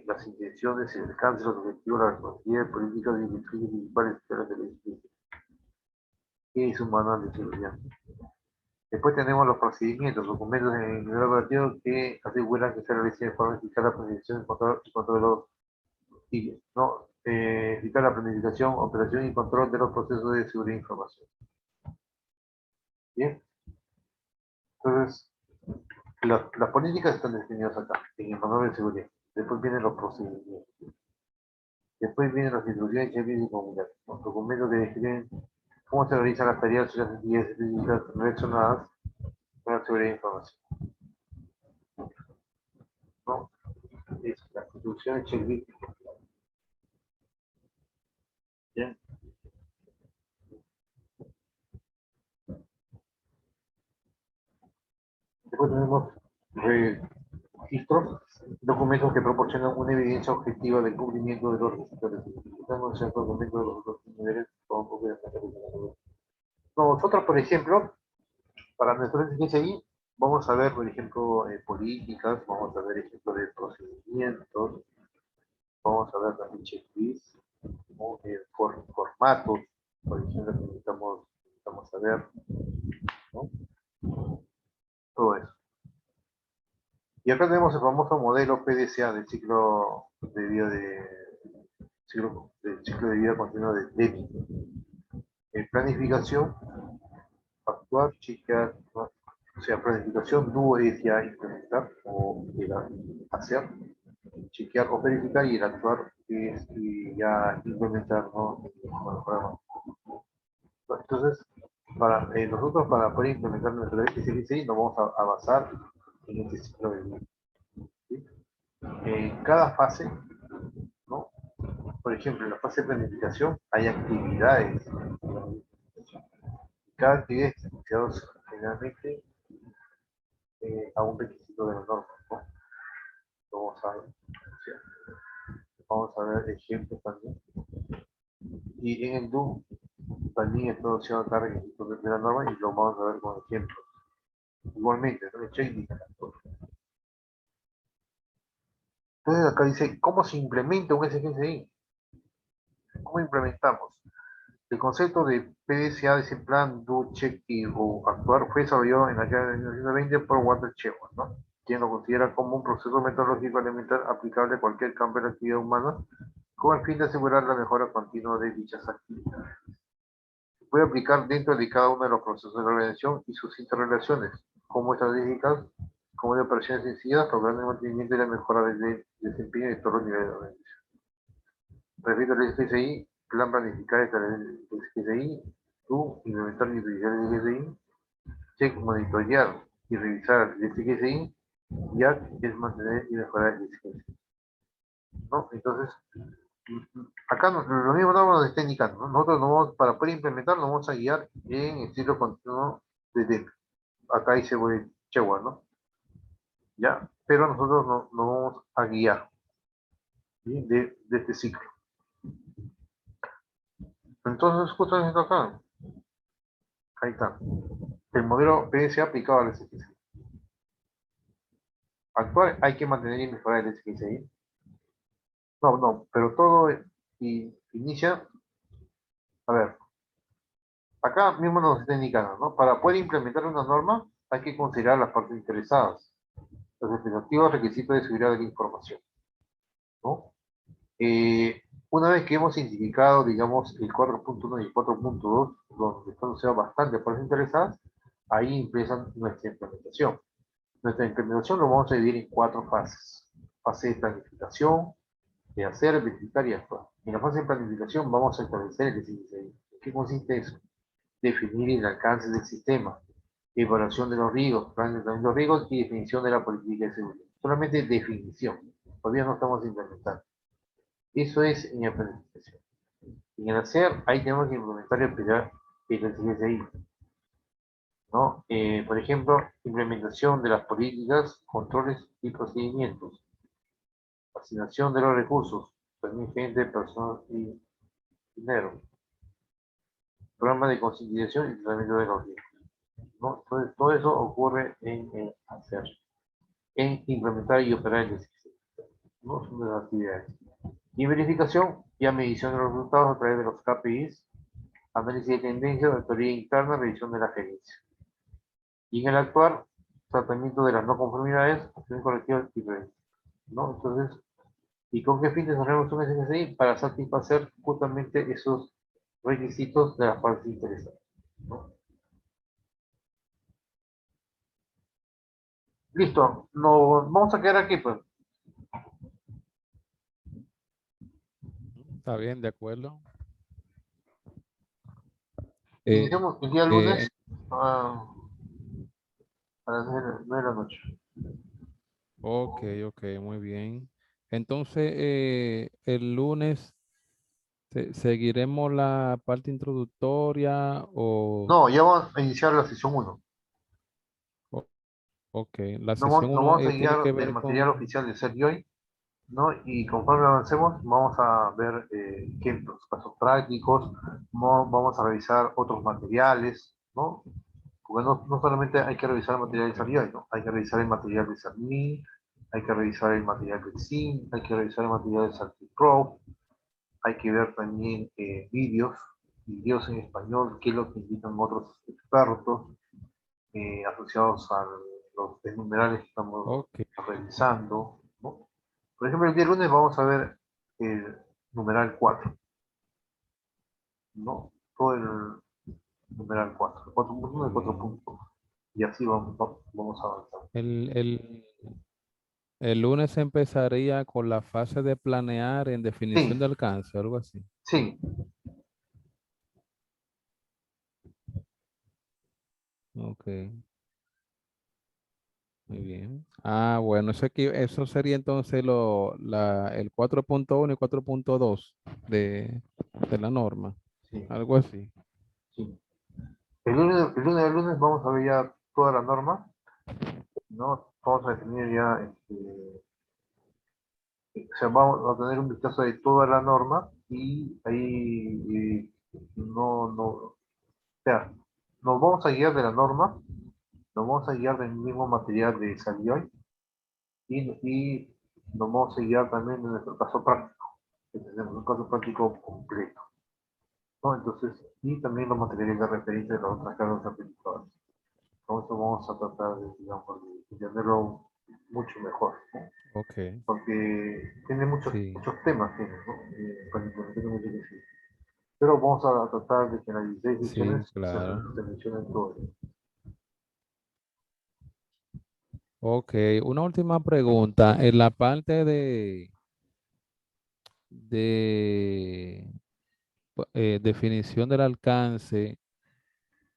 las intenciones, el alcance, los objetivos, las responsabilidades políticas y directrices principales de la televisión. ¿Qué es un manual de seguridad? Después tenemos los procedimientos, documentos en el nivel operativo que aseguran que se realice de forma eficaz la planificación y control de los no, evitar la planificación, operación y control de los procesos de seguridad de información. Bien, entonces las políticas están definidas acá, en el manual de seguridad. Después vienen los procedimientos. Después vienen las instrucciones y comunidad, los documentos que describen cómo se realizan las tareas y las actividades específicas relacionadas con la seguridad de información. ¿No? Es la instrucción checklist. Bien. Después tenemos registros, documentos que proporcionan una evidencia objetiva del cumplimiento de los requisitos. Estamos en documentos de los otros niveles. Nosotros, por ejemplo, para nuestro SGCI, vamos a ver, por ejemplo, políticas, vamos a ver ejemplos de procedimientos, vamos a ver también checklists, ¿no? Formatos, por ejemplo, que necesitamos saber, ¿no? Todo eso. Y acá tenemos el famoso modelo PDCA del ciclo de vida del ciclo de vida continuo de DEMI. Planificación, actuar, chequear, ¿no? O sea, planificación, dúo es ya implementar o hacer, chequear o verificar, y el actuar es ya implementar, ¿no? Bueno, entonces, nosotros para poder implementar nuestro SLCI nos vamos a basar en este ciclo de vida. ¿Sí? En cada fase, ¿no? Por ejemplo, en la fase de planificación hay actividades. Cada actividad está asociada generalmente a un requisito de la norma, ¿no? Vamos a ver ejemplos también. Y en el DO también está asociado a cada requisito de la norma y lo vamos a ver con ejemplos. Igualmente, ¿no? Entonces acá dice, ¿cómo se implementa un SGCI? ¿Cómo implementamos? El concepto de PDCA, de ese plan, do, check y o actuar, fue desarrollado en la década de 1920 por Walter Sheward, ¿no? Quien lo considera como un proceso metodológico elemental aplicable a cualquier campo de la actividad humana, con el fin de asegurar la mejora continua de dichas actividades. Se puede aplicar dentro de cada uno de los procesos de la organización y sus interrelaciones, como estratégicas, como de operaciones sencillas, programas de mantenimiento y la mejora del desempeño de todos los niveles de organización. Respecto al SGCI, plan planificar el SGCI, tú, implementar y utilizar el SGCI, check, monitorear y revisar el SGCI, y es mantener y mejorar el SGCI. ¿No? Entonces, acá lo mismo nos está indicando, ¿no? Nosotros vamos, para poder implementar, nos vamos a guiar en estilo continuo de DEP. Acá dice Sheward, ¿no? Ya, pero nosotros nos vamos a guiar, ¿sí? de este ciclo. Entonces, justamente acá, ahí está. El modelo PSA aplicado al SGCI. Actual, hay que mantener y mejorar el SGCI. No, pero todo inicia, a ver, acá mismo nos está indicando, ¿no? Para poder implementar una norma, hay que considerar las partes interesadas, los respectivos requisitos de seguridad de la información, ¿no? Una vez que hemos identificado, digamos, el 4.1 y el 4.2, donde están asociados bastante partes interesadas, ahí empieza nuestra implementación. Nuestra implementación lo vamos a dividir en 4 fases. Fase de planificación, de hacer, verificar y actuar. En la fase de planificación vamos a establecer el SSI. ¿En qué consiste eso? Definir el alcance del sistema, evaluación de los riesgos, plan de tratamiento de riesgos y definición de la política de seguridad. Solamente definición. Todavía no estamos implementando. Eso es en la planificación. En el hacer, ahí tenemos que implementar el SSI, ¿no? Por ejemplo, implementación de las políticas, controles y procedimientos, asignación de los recursos, también gente, personas y dinero, programa de concientización y tratamiento de los riesgos, ¿no? Entonces, todo eso ocurre en el hacer, en implementar y operar el sistema, ¿no? Son de las actividades. Y verificación, ya medición de los resultados a través de los KPIs, análisis de tendencias, auditoría interna, revisión de la gerencia. Y en el actuar, tratamiento de las no conformidades, acción correctiva y prevención, ¿no? Entonces, ¿y con qué fin desarrollamos un SSI? Para satisfacer justamente esos requisitos de las partes interesadas, ¿no? Listo, nos vamos a quedar aquí, pues. Está bien, de acuerdo. Eh, Iniciamos el día eh, lunes a, a las 9 de la noche. ok, ok, muy bien. Entonces, el lunes seguiremos la parte introductoria No, ya vamos a iniciar la sesión uno. o- ok, la Nos, sesión nos uno vamos a tiene que guiar del ver material con, oficial de SERIOI, ¿no? Y conforme avancemos, vamos a ver ejemplos, casos prácticos, vamos a revisar otros materiales, ¿no? Porque no solamente hay que revisar el material de SERIOI, ¿no? Hay que revisar el material de SERMI, hay que revisar el material de SIM, hay que revisar el material de SARTIPRO, hay que ver también videos en español, qué es lo que indican otros expertos asociados a los numerales que estamos ok, revisando, ¿no? Por ejemplo, el día lunes vamos a ver el numeral 4, ¿no? Todo el numeral 4, 4.1 y muy bien. 4.2. Y así vamos a avanzar. El, el lunes empezaría con la fase de planear en definición Sí, de alcance, algo así. sí. Ok, muy bien. Ah, bueno, eso sería entonces el 4.1 y 4.2 de la norma, Sí, algo así. sí. El lunes vamos a ver ya toda la norma, ¿no? Vamos a definir ya, o sea, vamos a tener un vistazo de toda la norma y ahí o sea, nos vamos a guiar de la norma, nos vamos a guiar del mismo material de Salioy y nos vamos a guiar también de nuestro caso práctico, que tenemos un caso práctico completo, ¿no? Entonces, y también los materiales de referencia de las otras cargas aplicadas. Entonces vamos a tratar de, digamos, de entenderlo mucho mejor, ¿no? Ok, Porque tiene muchos, sí, muchos temas, tiene, ¿no? Para implementar un SDG. Pero vamos a tratar de que en las 16 sí, sesiones claro. se mencionen todo. Ok, una última pregunta. En la parte de definición del alcance,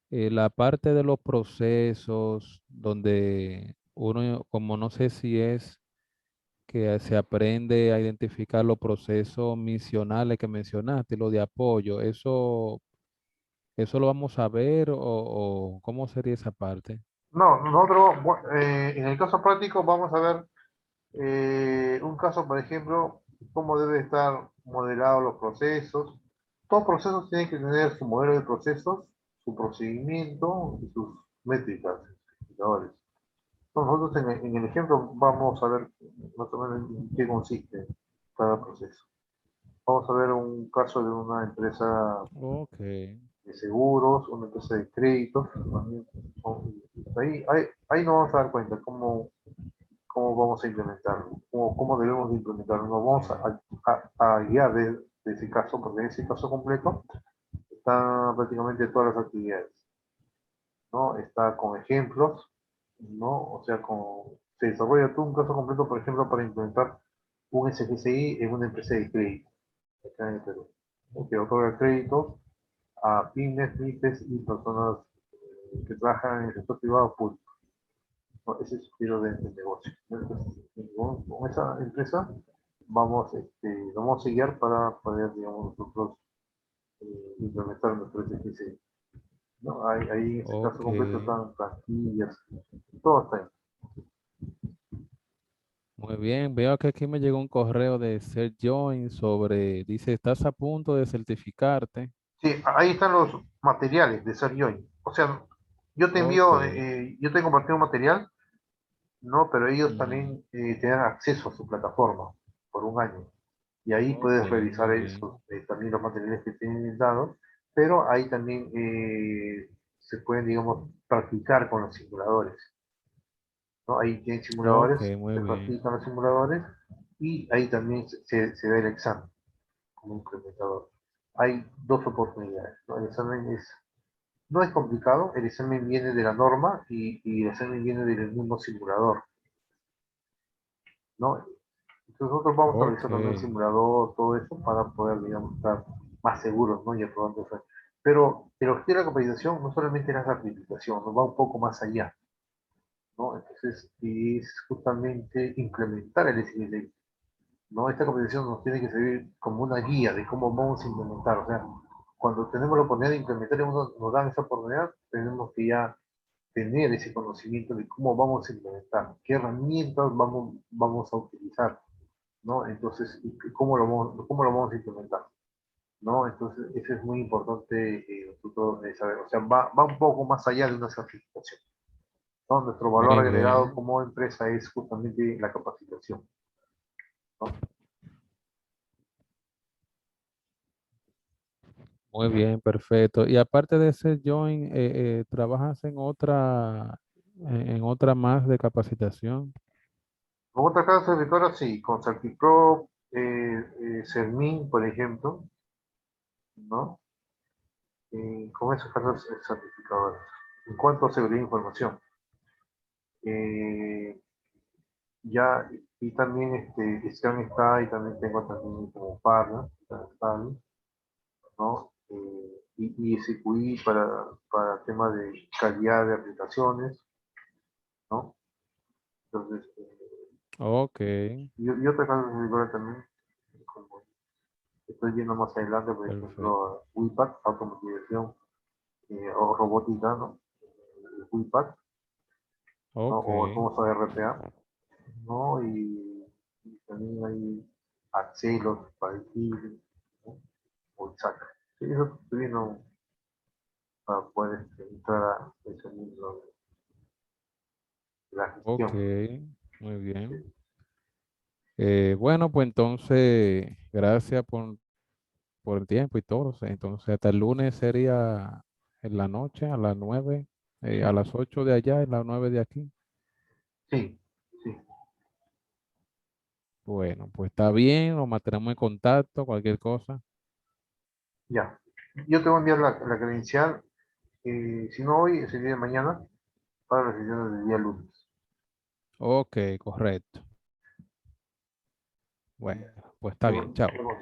la parte de los procesos, donde uno, como no sé si es que se aprende a identificar los procesos misionales que mencionaste, lo de apoyo, eso lo vamos a ver o cómo sería esa parte. No, nosotros, en el caso práctico, vamos a ver un caso, por ejemplo, cómo debe estar modelados los procesos. Todos procesos tienen que tener su modelo de procesos, su procedimiento y sus métricas, indicadores. Nosotros en el ejemplo vamos a ver más o menos en qué consiste cada proceso. Vamos a ver un caso de una empresa Ok, de seguros, una empresa de créditos. También, ahí nos vamos a dar cuenta cómo vamos a implementarlo, cómo debemos de implementarlo. Nos vamos ok. a guiar de ese caso, porque en ese caso completo están prácticamente todas las actividades, ¿no? Está con ejemplos, ¿no? O sea, se desarrolla todo un caso completo, por ejemplo, para implementar un SGCI es una empresa de crédito acá en el Perú, ¿no? Que otorga crédito a pymes, MIPES y personas que trabajan en el sector privado público, ¿no? Ese es su giro de negocio. Entonces, con esa empresa vamos a guiar para poder, digamos, nosotros implementar nuestro SGCI, ¿no? Ahí en ese caso Ok. completo están plantillas, todo está ahí. Muy bien, veo que aquí me llegó un correo de SerJoin sobre, dice, estás a punto de certificarte. Sí, ahí están los materiales de Ser Join. O sea, yo te Ok. envío, yo te compartí un material, ¿no? Pero ellos Ujú. también te dan acceso a su plataforma por un año. Y ahí Ok, puedes revisar muy bien. eso, también los materiales que tienen dados, pero ahí también se pueden, digamos, practicar con los simuladores, ¿no? Ahí tienen Ok, simuladores, muy se bien. practican los simuladores y ahí también se da el examen como implementador. Hay dos oportunidades, ¿no? El examen no es complicado, el examen viene de la norma y el examen viene del mismo simulador, ¿no? Entonces nosotros vamos a Ok, revisar también el simulador, todo eso, para poder, digamos, estar más seguros, ¿no? Y aprobando eso. Pero el objetivo de la capacitación no solamente es la certificación, nos va un poco más allá, ¿no? Entonces es justamente implementar el SLA, ¿no? Esta competición nos tiene que servir como una guía de cómo vamos a implementar. O sea, cuando tenemos la oportunidad de implementar y nos dan esa oportunidad, tenemos que ya tener ese conocimiento de cómo vamos a implementar, qué herramientas vamos a utilizar, ¿no? Entonces, y cómo lo vamos a implementar, ¿no? Entonces, eso es muy importante nosotros saber. O sea, va un poco más allá de una certificación, ¿no? Nuestro valor muy agregado bien. como empresa es justamente la capacitación, ¿no? Muy bien, perfecto. Y aparte de ese join, ¿trabajas en otra más de capacitación? Con otra casa servitora, sí, con Certipro, Cermin, por ejemplo, ¿no? Con esos casos certificadores. En cuanto a seguridad de información, eh, ya, y también Scan está, y también tengo también como partner, ¿no? Y SQI para temas de calidad de aplicaciones, ¿no? Entonces, Ok, y otra cosa servitora también, como estoy viendo más adelante, por perfecto. ejemplo, WIPAC, automatización o robótica, ¿no? WIPAC, ¿no? Ok, O el famoso RPA, ¿no? Y también hay Axelos, Palantir, ¿no? O Chaca. Sí, eso estoy viendo para poder entrar a ese mundo de la ok, gestión. muy Sí, bien. Bueno, pues entonces, gracias por el tiempo y todo. Entonces, hasta el lunes sería en la noche, a las 9, a las 8 de allá, y las 9 de aquí. sí, sí, Bueno, pues está bien, nos mantenemos en contacto, cualquier cosa. ya. Yo te voy a enviar la credencial, si no hoy, ese día de mañana, para la sesión del día lunes. Ok, correcto. Bueno, Ya. pues está bien, chao. Hemos